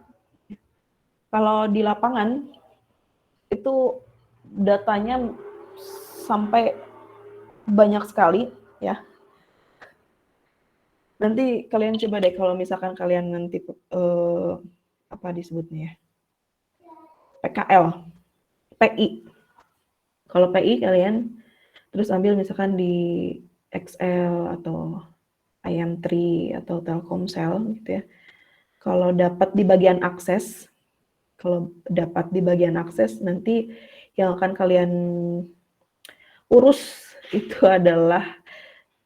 Kalau di lapangan itu datanya sampai banyak sekali ya. Nanti kalian coba deh kalau misalkan kalian nanti apa disebutnya ya? PKL, PI. Kalau PI kalian terus ambil misalkan di XL atau IM3 atau Telkomsel gitu ya. Kalau dapat di bagian akses, nanti yang akan kalian urus itu adalah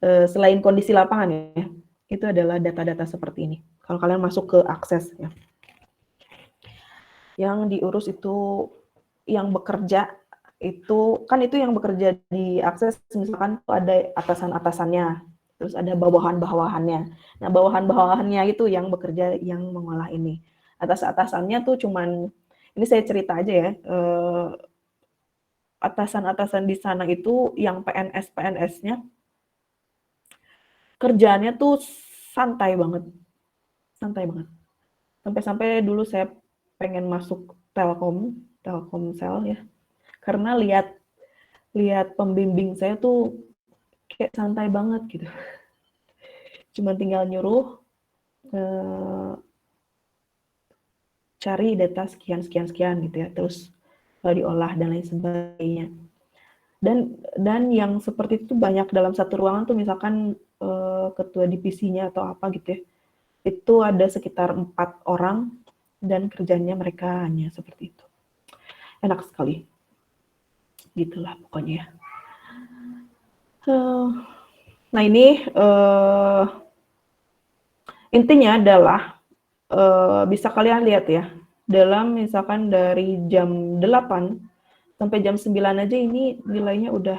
selain kondisi lapangan ya, itu adalah data-data seperti ini. Kalau kalian masuk ke akses ya. Yang diurus itu yang bekerja itu kan itu yang bekerja di akses misalkan ada atasan-atasannya, terus ada bawahan-bawahannya. Nah, bawahan-bawahannya itu yang bekerja yang mengolah ini. Atas-atasannya tuh cuman ini saya cerita aja ya. Atasan-atasan di sana itu yang PNS-PNS-nya kerjaannya tuh santai banget. Santai banget. Sampai-sampai dulu saya pengen masuk Telkomsel ya. Karena lihat pembimbing saya tuh kayak santai banget gitu. Cuma tinggal nyuruh cari data sekian gitu ya, terus diolah dan lain sebagainya. Dan yang seperti itu banyak dalam satu ruangan tuh misalkan ketua divisinya atau apa gitu ya. Itu ada sekitar 4 orang dan kerjanya mereka hanya seperti itu. Enak sekali. Gitulah pokoknya. Nah ini intinya adalah bisa kalian lihat ya, dalam misalkan dari jam 8 sampai jam 9 aja ini nilainya udah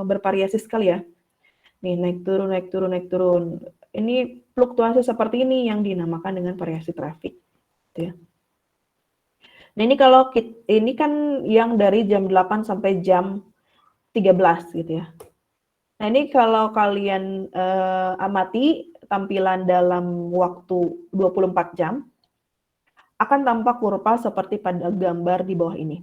bervariasi sekali ya. Nih naik turun, naik turun, naik turun. Ini fluktuasi seperti ini yang dinamakan dengan variasi traffic. Gitu ya. Nah ini kalau ini kan yang dari jam 8 sampai jam 13 gitu ya. Nah ini kalau kalian amati tampilan dalam waktu 24 jam, akan tampak kurva seperti pada gambar di bawah ini.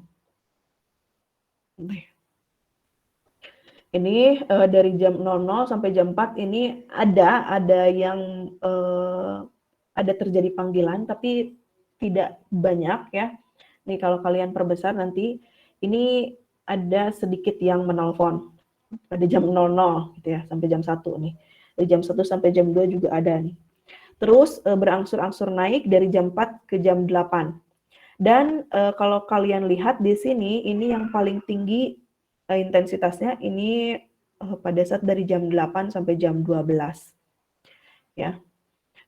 Ini dari jam 00 sampai jam 4 ini ada yang ada terjadi panggilan tapi tidak banyak ya. Nih kalau kalian perbesar nanti ini ada sedikit yang menelpon pada jam 00 gitu ya sampai jam 1 nih. Dari jam 1 sampai jam 2 juga ada nih. Terus berangsur-angsur naik dari jam 4 ke jam 8. Dan kalau kalian lihat di sini ini yang paling tinggi intensitasnya ini pada saat dari jam 8 sampai jam 12. Ya.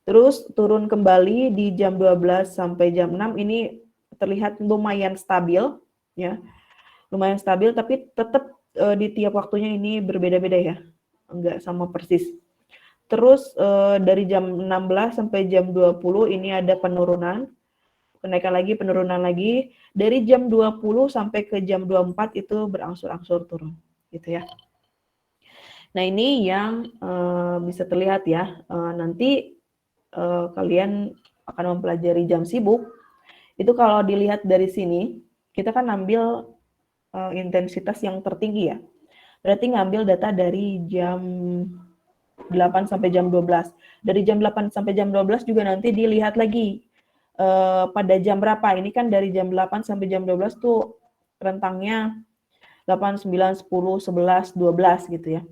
Terus turun kembali di jam 12 sampai jam 6 ini terlihat lumayan stabil ya. Lumayan stabil tapi tetap di tiap waktunya ini berbeda-beda ya. Enggak sama persis. Terus dari jam 16 sampai jam 20 ini ada penurunan. Kenaikan lagi, penurunan lagi. Dari jam 20 sampai ke jam 24 itu berangsur-angsur turun gitu ya. Nah, ini yang bisa terlihat ya. Nanti kalian akan mempelajari jam sibuk, itu kalau dilihat dari sini, kita kan ambil intensitas yang tertinggi ya. Berarti ngambil data dari jam 8 sampai jam 12. Dari jam 8 sampai jam 12 juga nanti dilihat lagi pada jam berapa. Ini kan dari jam 8 sampai jam 12 tuh rentangnya 8, 9, 10, 11, 12 gitu ya.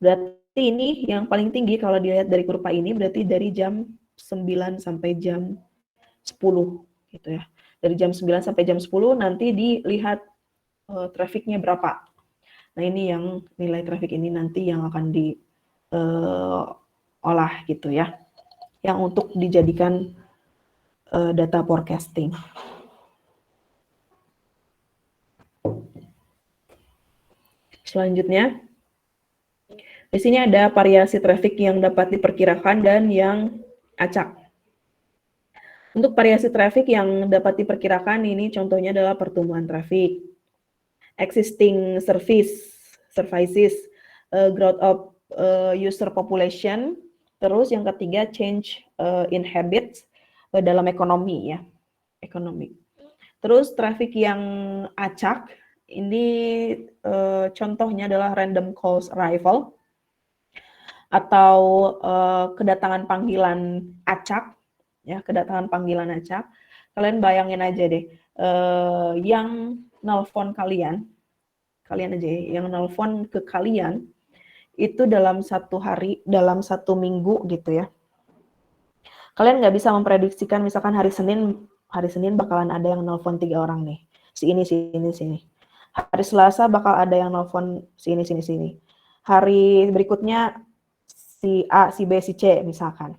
Berarti ini yang paling tinggi kalau dilihat dari kurva ini berarti dari jam 9 sampai jam 10 gitu ya. Dari jam 9 sampai jam 10 nanti dilihat trafiknya berapa. Nah, ini yang nilai trafik ini nanti yang akan diolah gitu ya. Yang untuk dijadikan data forecasting. Selanjutnya, di sini ada variasi trafik yang dapat diperkirakan dan yang acak. Untuk variasi trafik yang dapat diperkirakan ini contohnya adalah pertumbuhan trafik, existing services, growth of user population, terus yang ketiga change in habits dalam ekonomi ya, ekonomi. Terus trafik yang acak ini contohnya adalah random calls arrival atau kedatangan panggilan acak ya, kedatangan panggilan acak. Kalian bayangin aja deh, yang nelpon kalian aja yang nelpon ke kalian itu dalam satu hari, dalam satu minggu gitu ya. Kalian nggak bisa memprediksikan misalkan hari Senin bakalan ada yang nelpon 3 orang nih. Si ini. Hari Selasa bakal ada yang nelpon si ini. Hari berikutnya si A, si B, si C misalkan.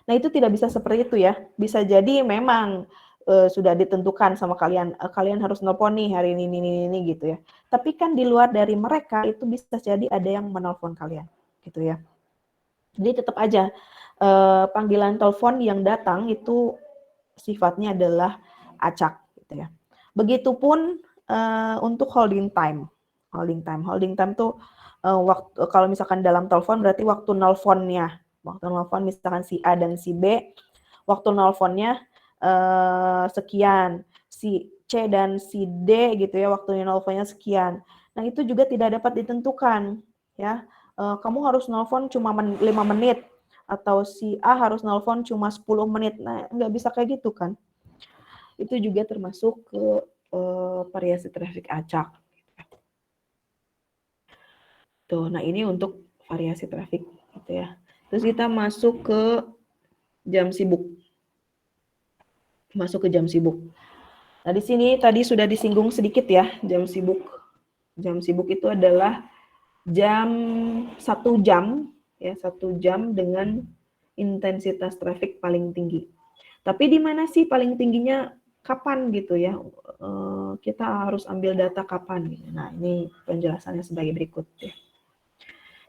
Nah, itu tidak bisa seperti itu ya. Bisa jadi memang sudah ditentukan sama kalian, kalian harus nelpon nih hari ini gitu ya. Tapi kan di luar dari mereka itu bisa jadi ada yang menelpon kalian gitu ya. Jadi tetap aja panggilan telepon yang datang itu sifatnya adalah acak gitu ya. Begitupun untuk holding time. Holding time tuh waktu kalau misalkan dalam telepon berarti waktu nelponnya. Waktu nelpon misalkan si A dan si B, waktu nelponnya sekian, si C dan si D gitu ya, waktunya nelponnya sekian. Nah, itu juga tidak dapat ditentukan ya. Kamu harus nelpon cuma 5 menit atau si A harus nelpon cuma 10 menit. Nah, nggak bisa kayak gitu kan. Itu juga termasuk ke variasi trafik acak. Tuh, nah ini untuk variasi trafik gitu ya. Terus kita masuk ke jam sibuk. Nah, di sini tadi sudah disinggung sedikit ya, jam sibuk. Jam sibuk itu adalah jam 1 jam ya, 1 jam dengan intensitas trafik paling tinggi. Tapi di mana sih paling tingginya kapan gitu ya? Kita harus ambil data kapan. Nah, ini penjelasannya sebagai berikut ya.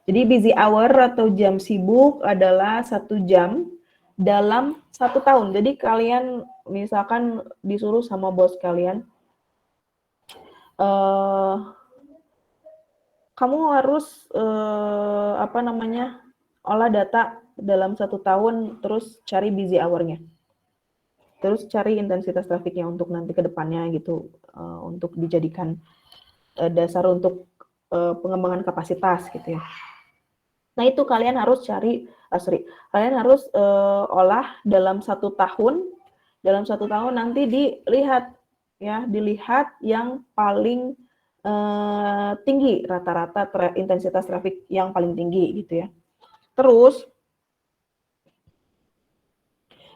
Jadi busy hour atau jam sibuk adalah 1 jam dalam 1 tahun. Jadi kalian misalkan disuruh sama bos kalian, kamu harus olah data dalam 1 tahun, terus cari busy hour-nya. Terus cari intensitas trafiknya untuk nanti ke depannya gitu, untuk dijadikan dasar untuk pengembangan kapasitas gitu ya. Nah, itu kalian harus kalian harus olah dalam 1 tahun. Dalam 1 tahun nanti dilihat yang paling tinggi, rata-rata intensitas trafik yang paling tinggi gitu ya. Terus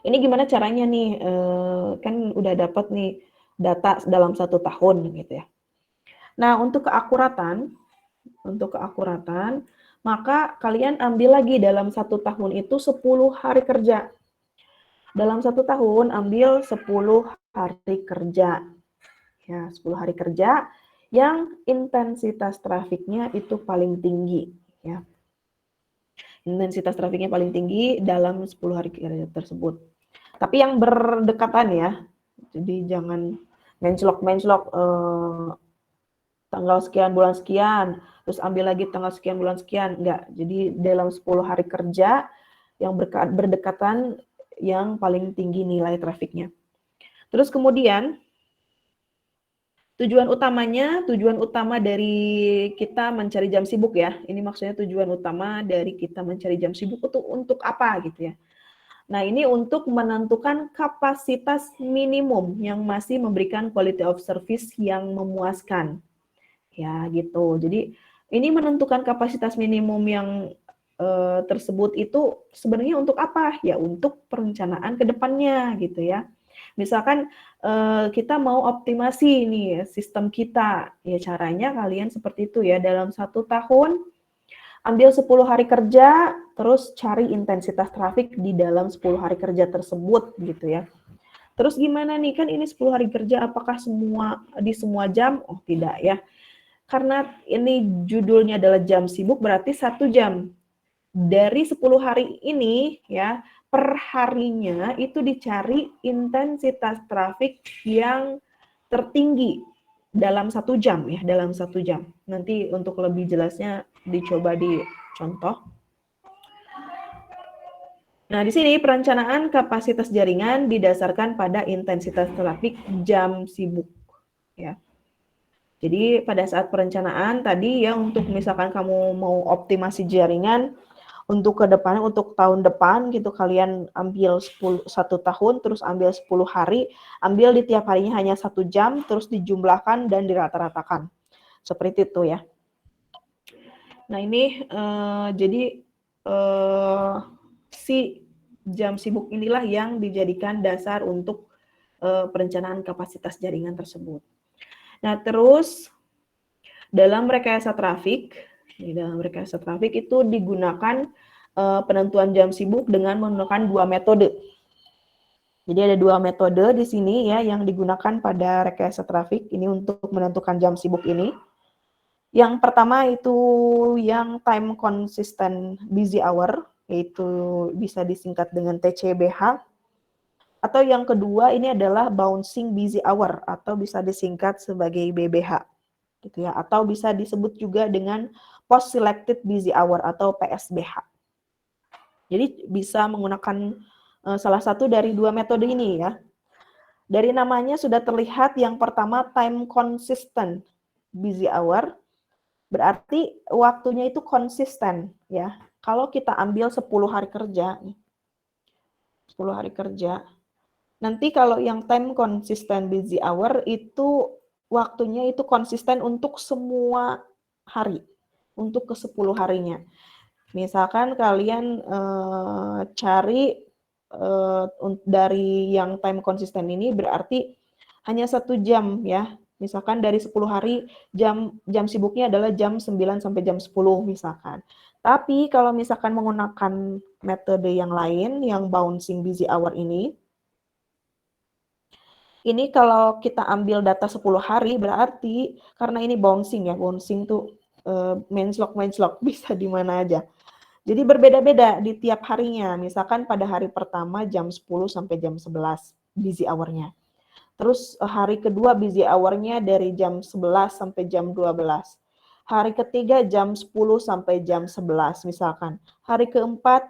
ini gimana caranya nih, kan udah dapat nih data dalam 1 tahun gitu ya. Nah, untuk keakuratan untuk keakuratan, maka kalian ambil lagi dalam 1 tahun itu 10 hari kerja. Dalam 1 tahun ambil 10 hari kerja. Ya, 10 hari kerja yang intensitas trafiknya itu paling tinggi, ya. Intensitas trafiknya paling tinggi dalam 10 hari kerja tersebut. Tapi yang berdekatan ya. Jadi jangan menclok-menclok tanggal sekian bulan sekian, terus ambil lagi tanggal sekian bulan sekian, enggak. Jadi dalam 10 hari kerja yang berdekatan yang paling tinggi nilai trafiknya. Terus kemudian tujuan utama dari kita mencari jam sibuk ya. Ini maksudnya tujuan utama dari kita mencari jam sibuk itu untuk apa gitu ya. Nah, ini untuk menentukan kapasitas minimum yang masih memberikan quality of service yang memuaskan. Ya, gitu. Jadi, ini menentukan kapasitas minimum yang tersebut itu sebenarnya untuk apa? Ya, untuk perencanaan ke depannya gitu ya. Misalkan kita mau optimasi nih sistem kita, ya caranya kalian seperti itu ya, dalam 1 tahun ambil 10 hari kerja, terus cari intensitas trafik di dalam 10 hari kerja tersebut gitu ya. Terus gimana nih, kan ini 10 hari kerja, apakah di semua jam? Oh tidak ya. Karena ini judulnya adalah jam sibuk, berarti 1 jam. Dari 10 hari ini ya, per harinya itu dicari intensitas trafik yang tertinggi dalam 1 jam ya, dalam 1 jam. Nanti untuk lebih jelasnya dicoba dicontoh. Nah, di sini perencanaan kapasitas jaringan didasarkan pada intensitas trafik jam sibuk ya. Jadi pada saat perencanaan tadi ya, untuk misalkan kamu mau optimasi jaringan untuk ke depan, untuk tahun depan gitu, kalian ambil 1 tahun, terus ambil 10 hari, ambil di tiap harinya hanya 1 jam, terus dijumlahkan dan dirata-ratakan. Seperti itu ya. Nah ini jadi si jam sibuk inilah yang dijadikan dasar untuk perencanaan kapasitas jaringan tersebut. Nah terus dalam rekayasa trafik itu digunakan penentuan jam sibuk dengan menggunakan 2 metode. Jadi ada 2 metode di sini ya yang digunakan pada rekayasa trafik ini untuk menentukan jam sibuk ini. Yang pertama itu yang time consistent busy hour, yaitu bisa disingkat dengan TCBH. Atau yang kedua ini adalah bouncing busy hour atau bisa disingkat sebagai BBH. Gitu ya, atau bisa disebut juga dengan post selected busy hour atau PSBH. Jadi bisa menggunakan salah satu dari 2 metode ini ya. Dari namanya sudah terlihat yang pertama time consistent busy hour, berarti waktunya itu konsisten ya. Kalau kita ambil 10 hari kerja, 10 hari kerja, nanti kalau yang time consistent busy hour itu waktunya itu konsisten untuk semua hari, untuk ke 10 harinya. Misalkan kalian cari dari yang time konsisten ini berarti hanya 1 jam ya. Misalkan dari 10 hari jam sibuknya adalah jam 9 sampai jam 10 misalkan. Tapi kalau misalkan menggunakan metode yang lain yang bouncing busy hour ini kalau kita ambil data 10 hari berarti karena ini bouncing ya, bouncing tuh menclok bisa di mana aja. Jadi berbeda-beda di tiap harinya. Misalkan pada hari pertama jam 10 sampai jam 11 busy hour-nya. Terus hari kedua busy hour-nya dari jam 11 sampai jam 12. Hari ketiga jam 10 sampai jam 11 misalkan. Hari keempat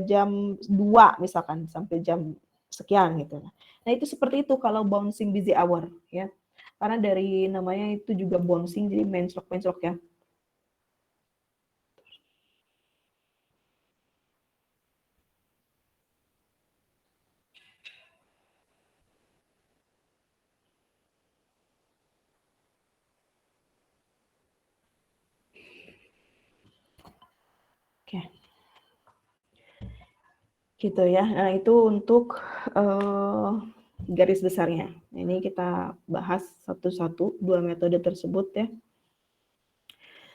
jam 2 misalkan sampai jam sekian gitu. Nah, itu seperti itu kalau bouncing busy hour ya. Karena dari namanya itu juga bouncing jadi menclok-menclok ya. Oke. Gitu ya. Nah, itu untuk garis besarnya. Ini kita bahas satu-satu 2 metode tersebut ya.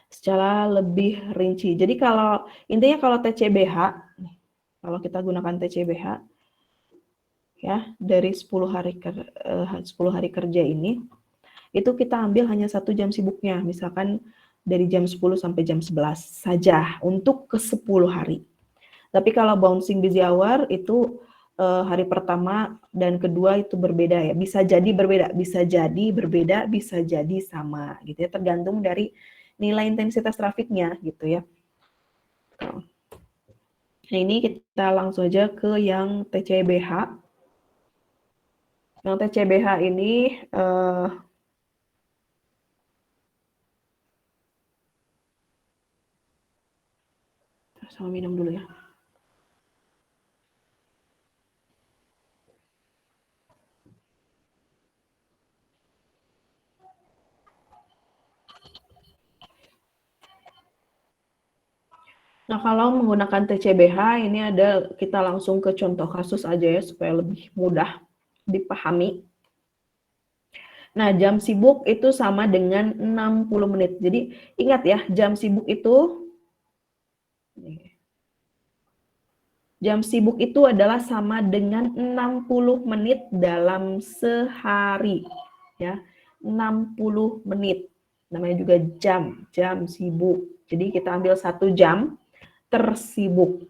secara lebih rinci. Jadi kalau intinya kalau TCBH, kalau kita gunakan TCBH ya dari 10 hari kerja ini, itu kita ambil hanya 1 jam sibuknya, misalkan dari jam 10 sampai jam 11 saja untuk ke 10 hari. Tapi kalau bouncing busy hour itu hari pertama dan kedua itu berbeda ya. Bisa jadi berbeda, bisa jadi sama gitu ya. Tergantung dari nilai intensitas trafiknya gitu ya. Nah ini kita langsung aja ke yang TCBH. Yang TCBH ini sama minum dulu ya. Nah, kalau menggunakan TCBH ini ada kita langsung ke contoh kasus aja ya supaya lebih mudah dipahami. Nah, jam sibuk itu sama dengan 60 menit. Jadi ingat ya, jam sibuk itu adalah sama dengan 60 menit dalam sehari ya. 60 menit. Namanya juga jam sibuk. Jadi kita ambil 1 jam tersibuk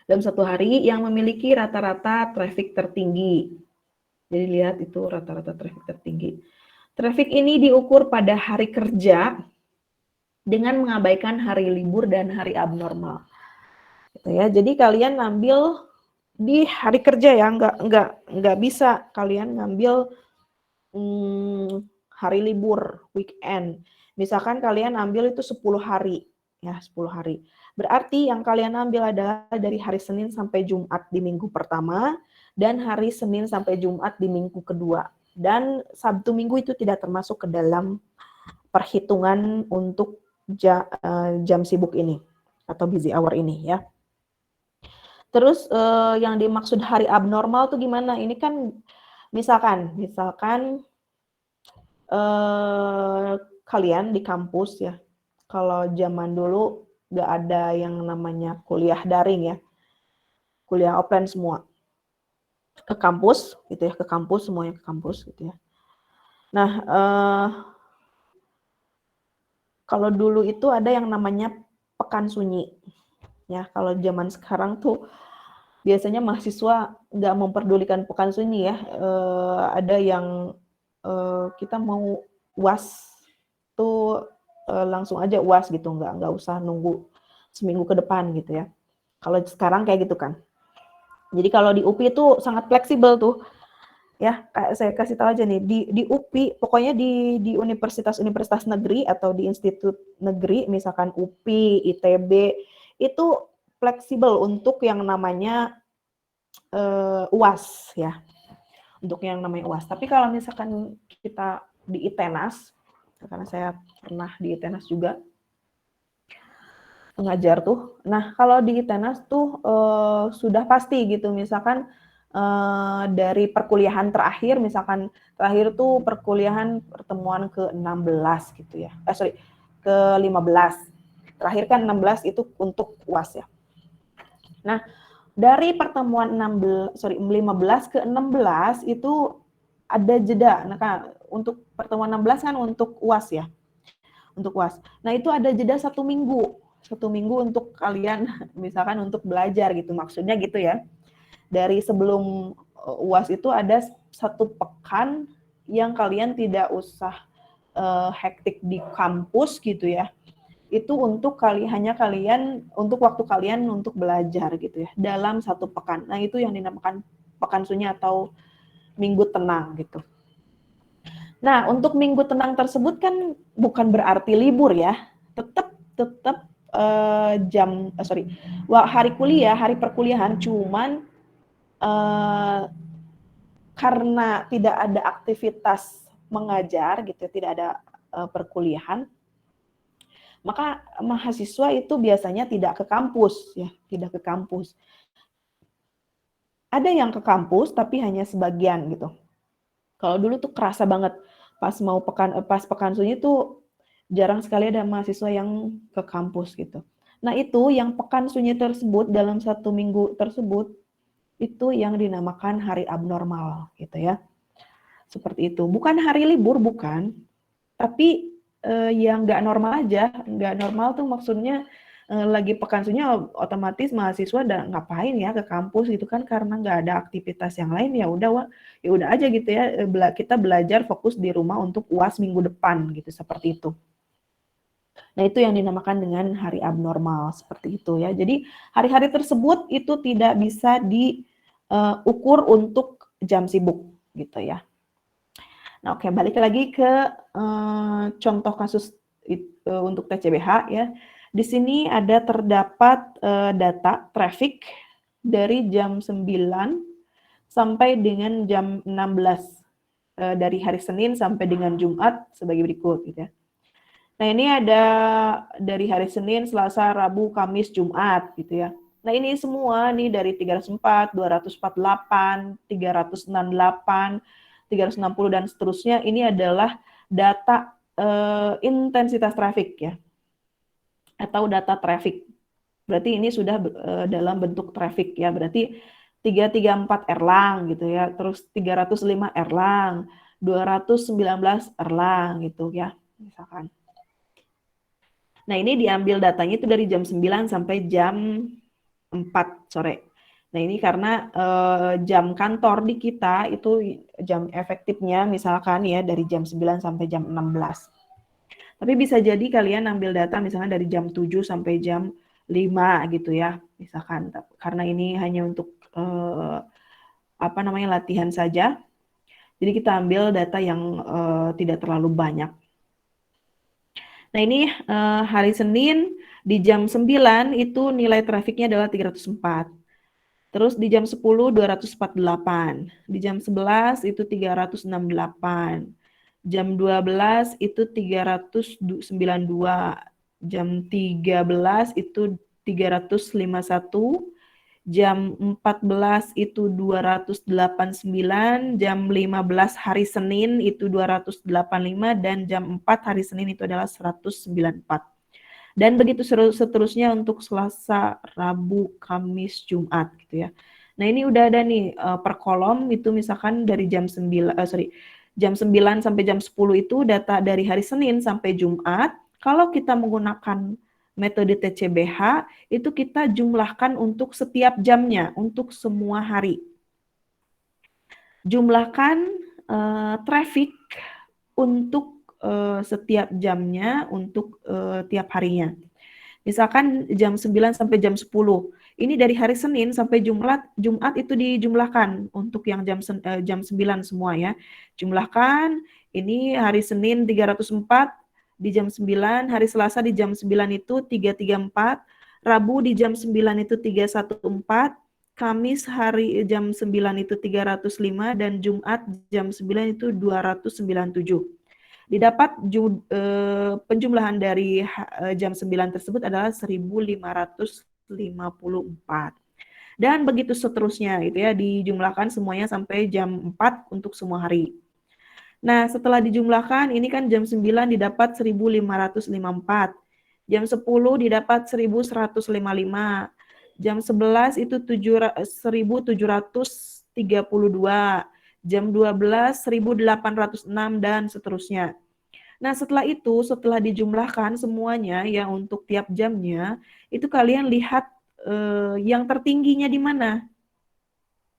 dalam 1 hari yang memiliki rata-rata traffic tertinggi. Jadi lihat itu rata-rata traffic tertinggi. Traffic ini diukur pada hari kerja dengan mengabaikan hari libur dan hari abnormal. Gitu ya. Jadi kalian ambil di hari kerja ya, nggak bisa kalian ngambil hari libur, weekend. Misalkan kalian ambil itu 10 hari, ya 10 hari. Berarti yang kalian ambil adalah dari hari Senin sampai Jumat di minggu pertama, dan hari Senin sampai Jumat di minggu kedua. Dan Sabtu Minggu itu tidak termasuk ke dalam perhitungan untuk jam sibuk ini, atau busy hour ini ya. Terus yang dimaksud hari abnormal tuh gimana? Ini kan misalkan kalian di kampus ya, kalau zaman dulu nggak ada yang namanya kuliah daring ya, kuliah offline semua, ke kampus gitu ya, semuanya ke kampus gitu ya. Nah, kalau dulu itu ada yang namanya pekan sunyi ya. Kalau zaman sekarang tuh biasanya mahasiswa nggak memperdulikan pekan sunyi ya. Ada yang kita mau UAS tuh langsung aja UAS gitu, nggak usah nunggu seminggu ke depan gitu ya. Kalau sekarang kayak gitu kan. Jadi kalau di UPI itu sangat fleksibel tuh. Ya, saya kasih tahu aja nih, di UPI, pokoknya di universitas-universitas negeri atau di institut negeri, misalkan UPI, ITB, itu fleksibel untuk yang namanya UAS ya. Untuk yang namanya UAS. Tapi kalau misalkan kita di ITENAS, karena saya pernah di ITENAS juga mengajar tuh. Nah, kalau di ITENAS tuh sudah pasti gitu, misalkan dari perkuliahan terakhir, misalkan terakhir tuh perkuliahan pertemuan ke-16 gitu ya. Ke-15. Terakhir kan 16 itu untuk UAS ya. Nah, dari pertemuan 15 ke 16 itu ada jeda. Nah, kan untuk pertemuan 16 kan untuk UAS ya. Untuk UAS. Nah, itu ada jeda 1 minggu. 1 minggu untuk kalian misalkan untuk belajar gitu. Maksudnya gitu ya. Dari sebelum UAS itu ada 1 pekan yang kalian tidak usah hektik di kampus gitu ya. Itu untuk kalian untuk waktu kalian untuk belajar gitu ya dalam 1 pekan. Nah, itu yang dinamakan pekan sunyi atau minggu tenang gitu. Nah, untuk minggu tenang tersebut kan bukan berarti libur ya. Tetap hari kuliah, hari perkuliahan, cuman karena tidak ada aktivitas mengajar gitu, tidak ada perkuliahan, maka mahasiswa itu biasanya tidak ke kampus ya, tidak ke kampus. Ada yang ke kampus tapi hanya sebagian gitu. Kalau dulu tuh kerasa banget pas pekan sunyi tuh Jarang sekali ada mahasiswa yang ke kampus gitu. Nah itu yang pekan sunyi tersebut dalam 1 minggu tersebut, itu yang dinamakan hari abnormal gitu ya. Seperti itu. Bukan hari libur, bukan. Tapi yang nggak normal aja. Nggak normal tuh maksudnya lagi pekan sunyi otomatis mahasiswa ngapain ya ke kampus gitu kan, karena nggak ada aktivitas yang lain, ya udah aja gitu ya, kita belajar fokus di rumah untuk UAS minggu depan gitu, seperti itu. Nah, itu yang dinamakan dengan hari abnormal, seperti itu ya. Jadi hari-hari tersebut itu tidak bisa diukur untuk jam sibuk gitu ya. Nah, oke, balik lagi ke contoh kasus untuk TCBH ya. Di sini ada terdapat data traffic dari jam 9 sampai dengan jam 16 dari hari Senin sampai dengan Jumat sebagai berikut gitu ya. Nah, ini ada dari hari Senin, Selasa, Rabu, Kamis, Jumat gitu ya. Nah, ini semua nih dari 304, 248, 368, 360 dan seterusnya, ini adalah data intensitas traffic ya. Atau data traffic. Berarti ini sudah dalam bentuk traffic ya. Berarti 334 Erlang gitu ya. Terus 305 Erlang, 219 Erlang gitu ya, misalkan. Nah, ini diambil datanya itu dari jam 9 sampai jam 4 sore. Nah, ini karena jam kantor di kita itu jam efektifnya misalkan ya dari jam 9 sampai jam 16. Tapi bisa jadi kalian ambil data misalnya dari jam 7 sampai jam 5 gitu ya, misalkan. Karena ini hanya untuk latihan saja. Jadi kita ambil data yang tidak terlalu banyak. Nah, ini hari Senin di jam 9 itu nilai trafiknya adalah 304. Terus di jam 10 248. Di jam 11 itu 368. Jam 12 itu 392. Jam 13 itu 351. Jam 14 itu 289, jam 15 hari Senin itu 285, dan jam 4 hari Senin itu adalah 194. Dan begitu seterusnya untuk Selasa, Rabu, Kamis, Jumat gitu ya. Nah, ini udah ada nih per kolom itu misalkan dari jam 9 sampai jam 10 itu data dari hari Senin sampai Jumat. Kalau kita menggunakan metode TCBH, itu kita jumlahkan untuk setiap jamnya, untuk semua hari. Jumlahkan traffic untuk setiap jamnya, untuk tiap harinya. Misalkan jam 9 sampai jam 10. Ini dari hari Senin sampai Jumat itu dijumlahkan untuk yang jam 9 semua ya. Jumlahkan, ini hari Senin 304, di jam 9, hari Selasa di jam 9 itu 334, Rabu di jam 9 itu 314, Kamis hari jam 9 itu 305, dan Jumat jam 9 itu 297. Didapat penjumlahan dari jam 9 tersebut adalah 1554. Dan begitu seterusnya gitu ya, dijumlahkan semuanya sampai jam 4 untuk semua hari. Nah, setelah dijumlahkan, ini kan jam 9 didapat 1554. Jam 10 didapat 1155. Jam 11 itu 1732. Jam 12 1806 dan seterusnya. Nah, setelah itu, setelah dijumlahkan semuanya ya untuk tiap jamnya, itu kalian lihat yang tertingginya di mana.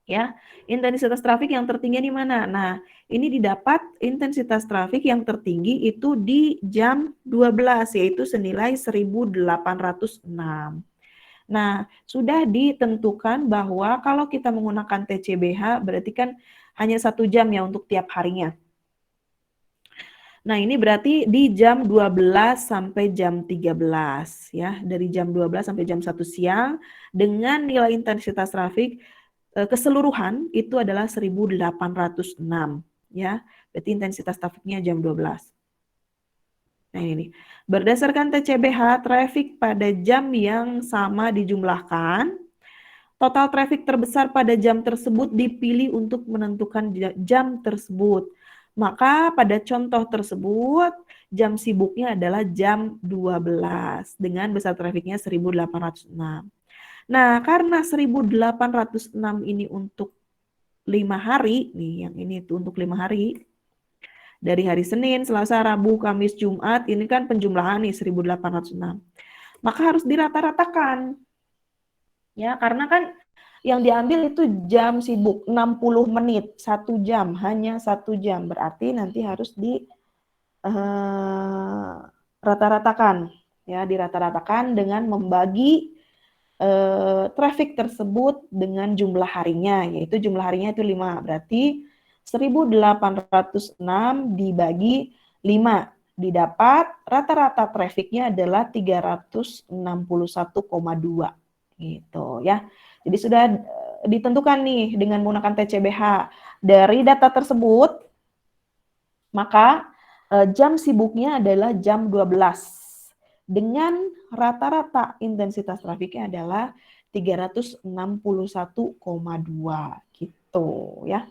Ya, intensitas trafik yang tertinggi di mana? Nah, ini didapat intensitas trafik yang tertinggi itu di jam 12, yaitu senilai 1806. Nah, sudah ditentukan bahwa kalau kita menggunakan TCBH berarti kan hanya 1 jam ya untuk tiap harinya. Nah, ini berarti di jam 12 sampai jam 13 ya, dari jam 12 sampai jam 1 siang dengan nilai intensitas trafik keseluruhan itu adalah 1806 ya. Berarti intensitas trafiknya jam 12. Nah, ini. Berdasarkan TCBH, trafik pada jam yang sama dijumlahkan. Total trafik terbesar pada jam tersebut dipilih untuk menentukan jam tersebut. Maka pada contoh tersebut jam sibuknya adalah jam 12 dengan besar trafiknya 1806. Nah, karena 1806 ini untuk 5 hari, nih yang ini tuh untuk 5 hari, dari hari Senin, Selasa, Rabu, Kamis, Jumat, ini kan penjumlahan nih 1806. Maka harus dirata-ratakan. Ya, karena kan yang diambil itu jam sibuk 60 menit, 1 jam, hanya 1 jam. Berarti nanti harus di rata-ratakan, ya, dirata-ratakan dengan membagi traffic tersebut dengan jumlah harinya, yaitu jumlah harinya itu 5. Berarti 1806 dibagi 5, didapat rata-rata trafficnya adalah 361,2 gitu ya. Jadi sudah ditentukan nih dengan menggunakan TCBH. Dari data tersebut, maka jam sibuknya adalah jam 12 dengan rata-rata intensitas trafiknya adalah 361,2 gitu ya.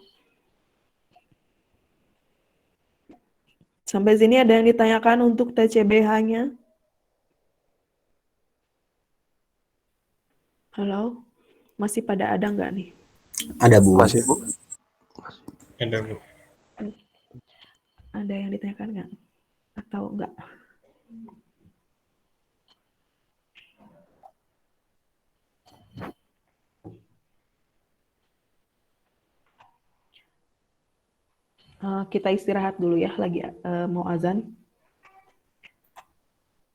Sampai sini ada yang ditanyakan untuk TCBH-nya? Halo? Masih pada ada nggak nih? Ada, Bu. Masih, Bu. Ada, Bu. Ada yang ditanyakan nggak? Atau enggak? Kita istirahat dulu ya, lagi mau azan.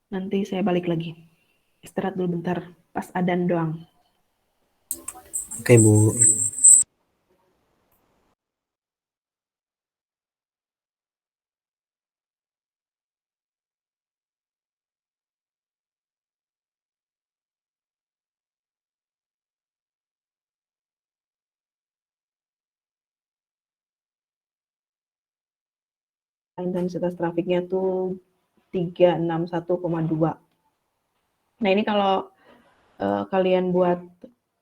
Nanti saya balik lagi. Istirahat dulu bentar, pas adzan doang. Oke, Bu. Intensitas trafiknya tuh 361,2. Nah, ini kalau kalian buat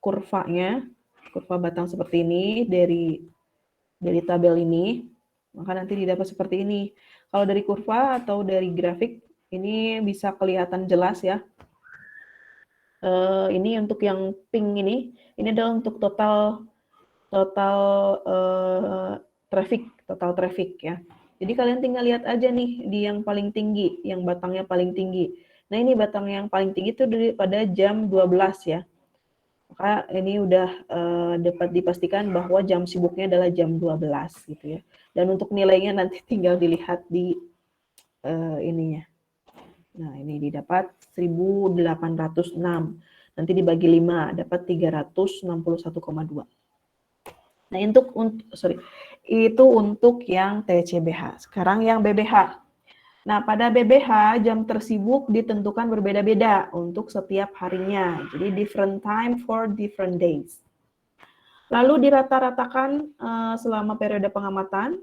kurvanya, kurva batang seperti ini dari tabel ini, maka nanti didapat seperti ini. Kalau dari kurva atau dari grafik, ini bisa kelihatan jelas ya. Ini untuk yang pink ini adalah untuk total traffic ya. Jadi kalian tinggal lihat aja nih di yang paling tinggi, yang batangnya paling tinggi. Nah, ini batang yang paling tinggi itu pada jam 12 ya. Maka ini udah dapat dipastikan bahwa jam sibuknya adalah jam 12 gitu ya. Dan untuk nilainya nanti tinggal dilihat di ininya. Nah, ini didapat 1806. Nanti dibagi 5 dapat 361,2. Nah, itu untuk yang TCBH. Sekarang yang BBH. Nah, pada BBH jam tersibuk ditentukan berbeda-beda untuk setiap harinya. Jadi different time for different days. Lalu dirata-ratakan selama periode pengamatan.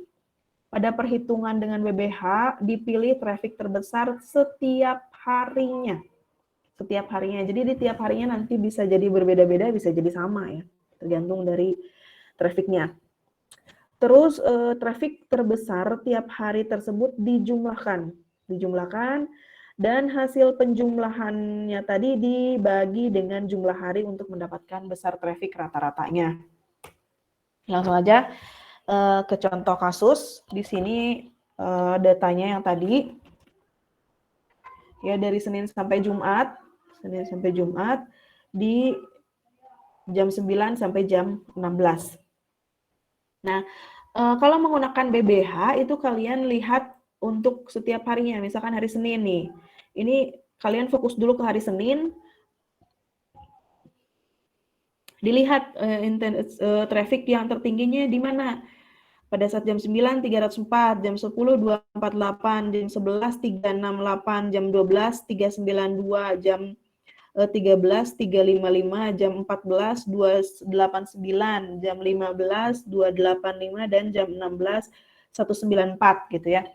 Pada perhitungan dengan BBH dipilih traffic terbesar setiap harinya. Setiap harinya. Jadi di tiap harinya nanti bisa jadi berbeda-beda, bisa jadi sama ya. Tergantung dari trafficnya. Terus traffic terbesar tiap hari tersebut dijumlahkan dan hasil penjumlahannya tadi dibagi dengan jumlah hari untuk mendapatkan besar traffic rata-ratanya. Langsung aja ke contoh kasus. Di sini datanya yang tadi ya dari Senin sampai Jumat di jam 9 sampai jam 16. Nah, kalau menggunakan BBH itu kalian lihat untuk setiap harinya. Misalkan hari Senin nih. Ini kalian fokus dulu ke hari Senin. Dilihat traffic yang tertingginya di mana. Pada saat jam 9 304, jam 10 248, jam 11 368, jam 12 392, jam 13 355, jam 14 289, jam 15 285 dan jam 16 194 gitu ya.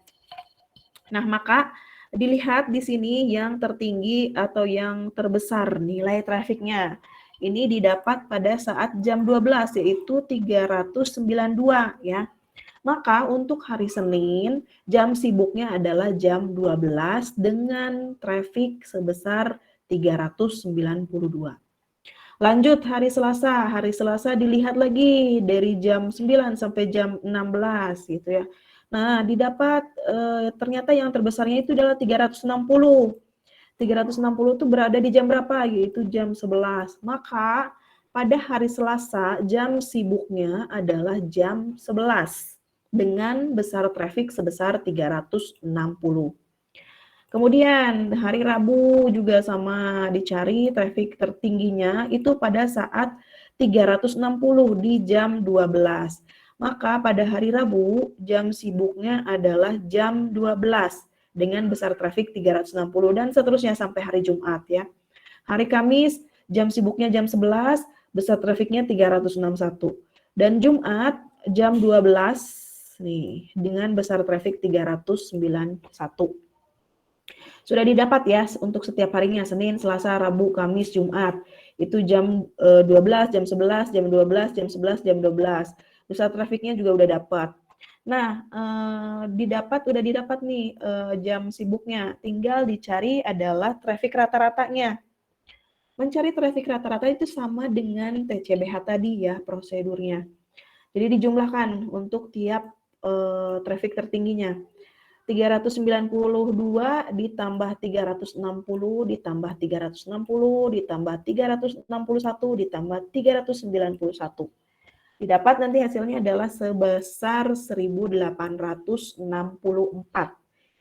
Nah, maka dilihat di sini yang tertinggi atau yang terbesar nilai trafiknya. Ini didapat pada saat jam 12 yaitu 392 ya. Maka untuk hari Senin, jam sibuknya adalah jam 12 dengan traffic sebesar 392. Lanjut hari Selasa dilihat lagi dari jam 9 sampai jam 16 gitu ya. Nah, didapat ternyata yang terbesarnya itu adalah 360. 360 itu berada di jam berapa? Yaitu jam 11. Maka pada hari Selasa jam sibuknya adalah jam 11 dengan besar traffic sebesar 360. Kemudian hari Rabu juga sama dicari traffic tertingginya itu pada saat 360 di jam 12. Maka pada hari Rabu jam sibuknya adalah jam 12 dengan besar traffic 360 dan seterusnya sampai hari Jumat ya. Hari Kamis jam sibuknya jam 11, besar trafiknya 361. Dan Jumat jam 12 nih dengan besar traffic 391. Sudah didapat ya untuk setiap harinya, Senin, Selasa, Rabu, Kamis, Jumat. Itu jam 12, jam 11, jam 12, jam 11, jam 12. Besar trafiknya juga udah dapat. Nah, udah didapat nih jam sibuknya. Tinggal dicari adalah traffic rata-ratanya. Mencari traffic rata-rata itu sama dengan TCBH tadi ya prosedurnya. Jadi dijumlahkan untuk tiap traffic tertingginya. 392 ditambah 360 ditambah 360 ditambah 361 ditambah 391. Didapat nanti hasilnya adalah sebesar 1864.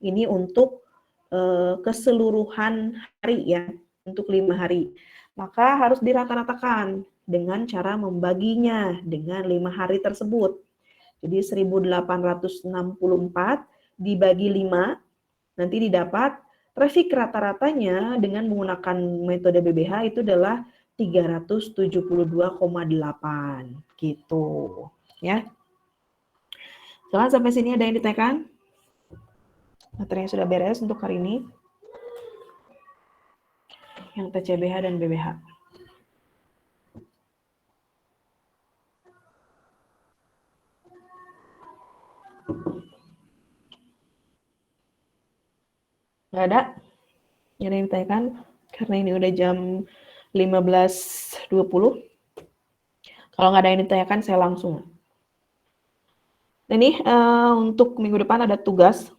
Ini untuk keseluruhan hari ya, untuk 5 hari. Maka harus dirata-ratakan dengan cara membaginya dengan 5 hari tersebut. Jadi 1864 dibagi 5, nanti didapat traffic rata-ratanya dengan menggunakan metode BBH itu adalah 372,8 gitu ya. Soalnya sampai sini ada yang ditanyakan? Materinya sudah beres untuk hari ini. Yang TCBH dan BBH. Nggak ada? Nggak ada yang ditanyakan? Karena ini udah jam 15.20. Kalau nggak ada yang ditanyakan, saya langsung. Nah, ini untuk minggu depan ada tugas.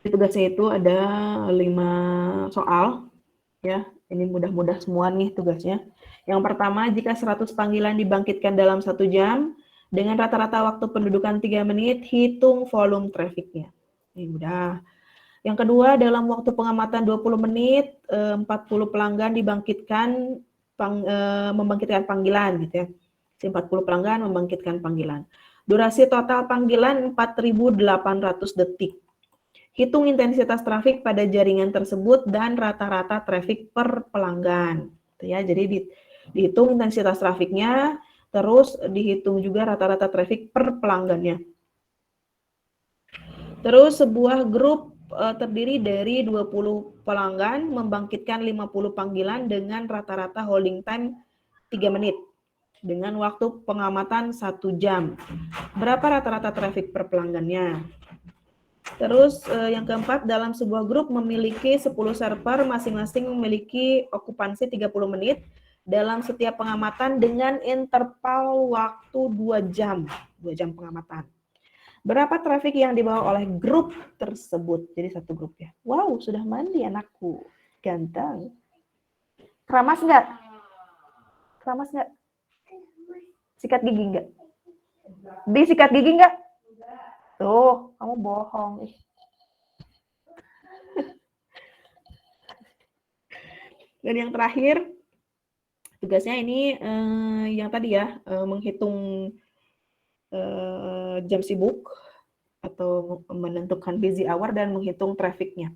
Di tugasnya itu ada 5 soal. Ya, ini mudah-mudah semua nih tugasnya. Yang pertama, jika 100 panggilan dibangkitkan dalam 1 jam, dengan rata-rata waktu pendudukan 3 menit, hitung volume trafficnya. Ini mudah. Yang kedua, dalam waktu pengamatan 20 menit, 40 pelanggan membangkitkan panggilan gitu ya. 40 pelanggan membangkitkan panggilan. Durasi total panggilan 4.800 detik. Hitung intensitas trafik pada jaringan tersebut dan rata-rata trafik per pelanggan. Ya, jadi dihitung intensitas trafiknya, terus dihitung juga rata-rata trafik per pelanggannya. Terus sebuah grup terdiri dari 20 pelanggan membangkitkan 50 panggilan dengan rata-rata holding time 3 menit dengan waktu pengamatan 1 jam. Berapa rata-rata trafik per pelanggannya? Terus yang keempat, dalam sebuah grup memiliki 10 server, masing-masing memiliki okupansi 30 menit dalam setiap pengamatan dengan interval waktu 2 jam. 2 jam pengamatan. Berapa trafik yang dibawa oleh grup tersebut? Jadi satu grup ya. Wow, sudah mandi anakku. Ganteng. Keramas nggak? Keramas nggak? Sikat gigi nggak? Disikat gigi nggak? Tuh, kamu bohong. Dan yang terakhir, tugasnya ini yang tadi ya, menghitung jam sibuk atau menentukan busy hour dan menghitung trafficnya.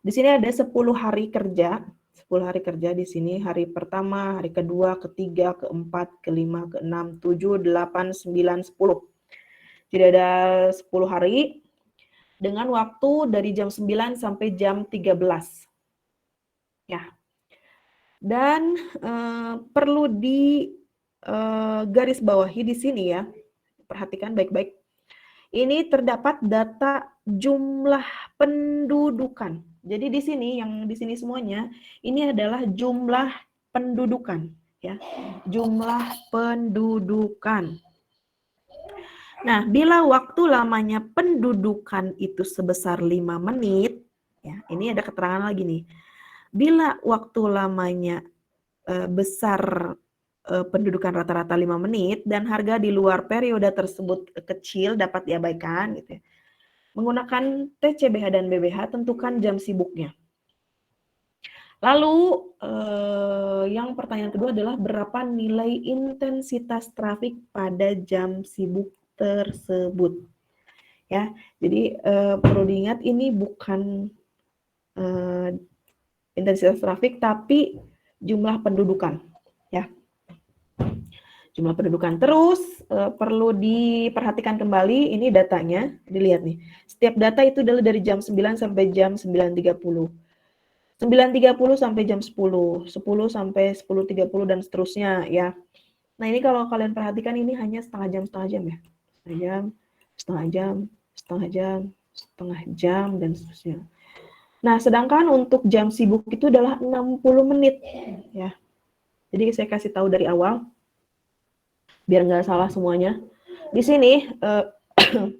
Di sini ada 10 hari kerja. 10 hari kerja di sini, hari pertama, hari kedua, ketiga, keempat, kelima, keenam, 7, 8, 9, 10. Jadi ada 10 hari dengan waktu dari jam 9 sampai jam 13. Ya. Dan perlu garis bawahi di sini ya. Perhatikan baik-baik. Ini terdapat data jumlah pendudukan. Jadi di sini, yang di sini semuanya, ini adalah jumlah pendudukan. Ya, jumlah pendudukan. Nah, bila waktu lamanya pendudukan itu sebesar 5 menit, ya, ini ada keterangan lagi nih. Bila waktu lamanya besar pendudukan rata-rata 5 menit dan harga di luar periode tersebut kecil dapat diabaikan gitu ya. Menggunakan TCBH dan BBH tentukan jam sibuknya. Lalu yang pertanyaan kedua adalah berapa nilai intensitas trafik pada jam sibuk tersebut. Ya, jadi perlu diingat ini bukan intensitas trafik tapi jumlah pendudukan, ya. Jumlah pendudukan. Terus perlu diperhatikan kembali ini datanya, dilihat nih. Setiap data itu adalah dari jam 9 sampai jam 9.30. 9.30 sampai jam 10, 10 sampai 10.30 dan seterusnya ya. Nah, ini kalau kalian perhatikan ini hanya setengah jam ya. Setengah jam, setengah jam, setengah jam, setengah jam dan seterusnya. Nah, sedangkan untuk jam sibuk itu adalah 60 menit ya. Jadi saya kasih tahu dari awal biar nggak salah semuanya. Di sini 60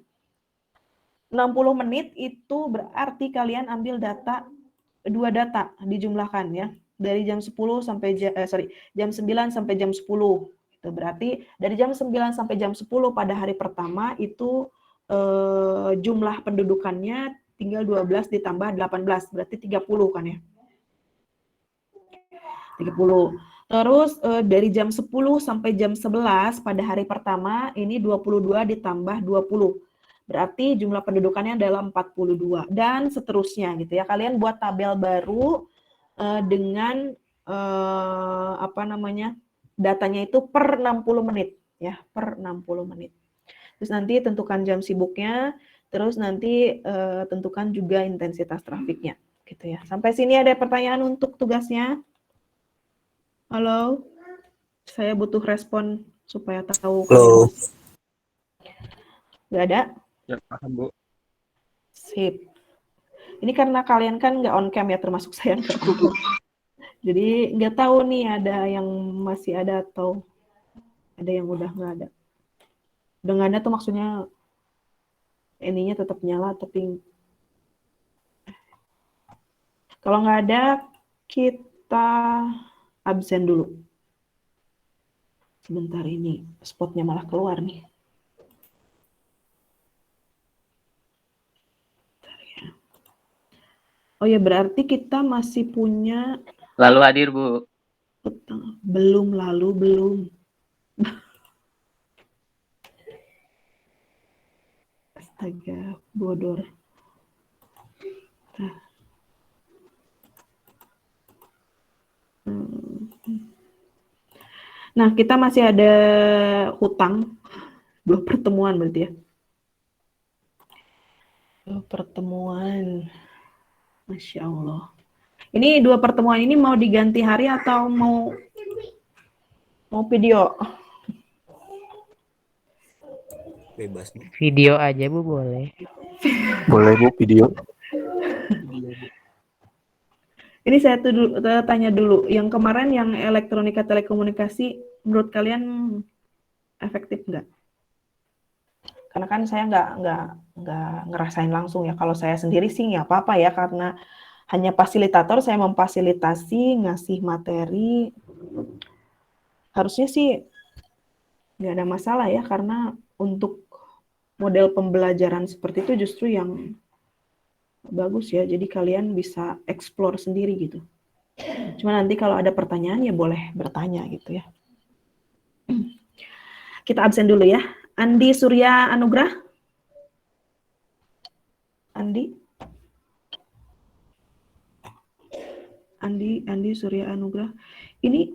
menit itu berarti kalian ambil data, 2 data dijumlahkan ya. Dari jam 10 sampai jam 9 sampai jam 10. Itu berarti dari jam 9 sampai jam 10 pada hari pertama itu jumlah pendudukannya tinggal 12 ditambah 18, berarti 30 kan ya. 30. Terus dari jam 10 sampai jam 11 pada hari pertama ini 22 ditambah 20. Berarti jumlah pendudukannya adalah 42 dan seterusnya gitu ya. Kalian buat tabel baru dengan apa namanya? Datanya itu per 60 menit ya, per 60 menit. Terus nanti tentukan jam sibuknya, terus nanti tentukan juga intensitas trafiknya gitu ya. Sampai sini ada pertanyaan untuk tugasnya? Halo, saya butuh respon supaya tahu. Halo. Nggak ada? Ya, paham, Bu. Sip. Ini karena kalian kan nggak on cam ya, termasuk saya nggak gugup. Jadi nggak tahu nih ada yang masih ada atau ada yang udah nggak ada. Udah nggak ada tuh maksudnya ininya tetap nyala tapi kalau nggak ada kita absen dulu. Sebentar ini spotnya malah keluar nih. Oh ya berarti kita masih punya Lalu hadir, Bu. belum. Astaga, bodor. Nah, kita masih ada hutang 2 pertemuan berarti ya. 2 pertemuan. Masya Allah. Ini 2 pertemuan ini mau diganti hari atau mau video? Bebas. Video aja Bu boleh. Boleh, Bu, video. Ini saya tanya dulu, yang kemarin yang elektronika telekomunikasi, menurut kalian efektif nggak? Karena kan saya nggak ngerasain langsung ya. Kalau saya sendiri sih nggak apa-apa ya, karena hanya fasilitator, saya memfasilitasi, ngasih materi. Harusnya sih nggak ada masalah ya, karena untuk model pembelajaran seperti itu justru yang bagus ya. Jadi kalian bisa explore sendiri gitu. Cuma nanti kalau ada pertanyaan ya boleh bertanya gitu ya. Kita absen dulu ya. Andi Surya Anugrah. Andi Surya Anugrah. Ini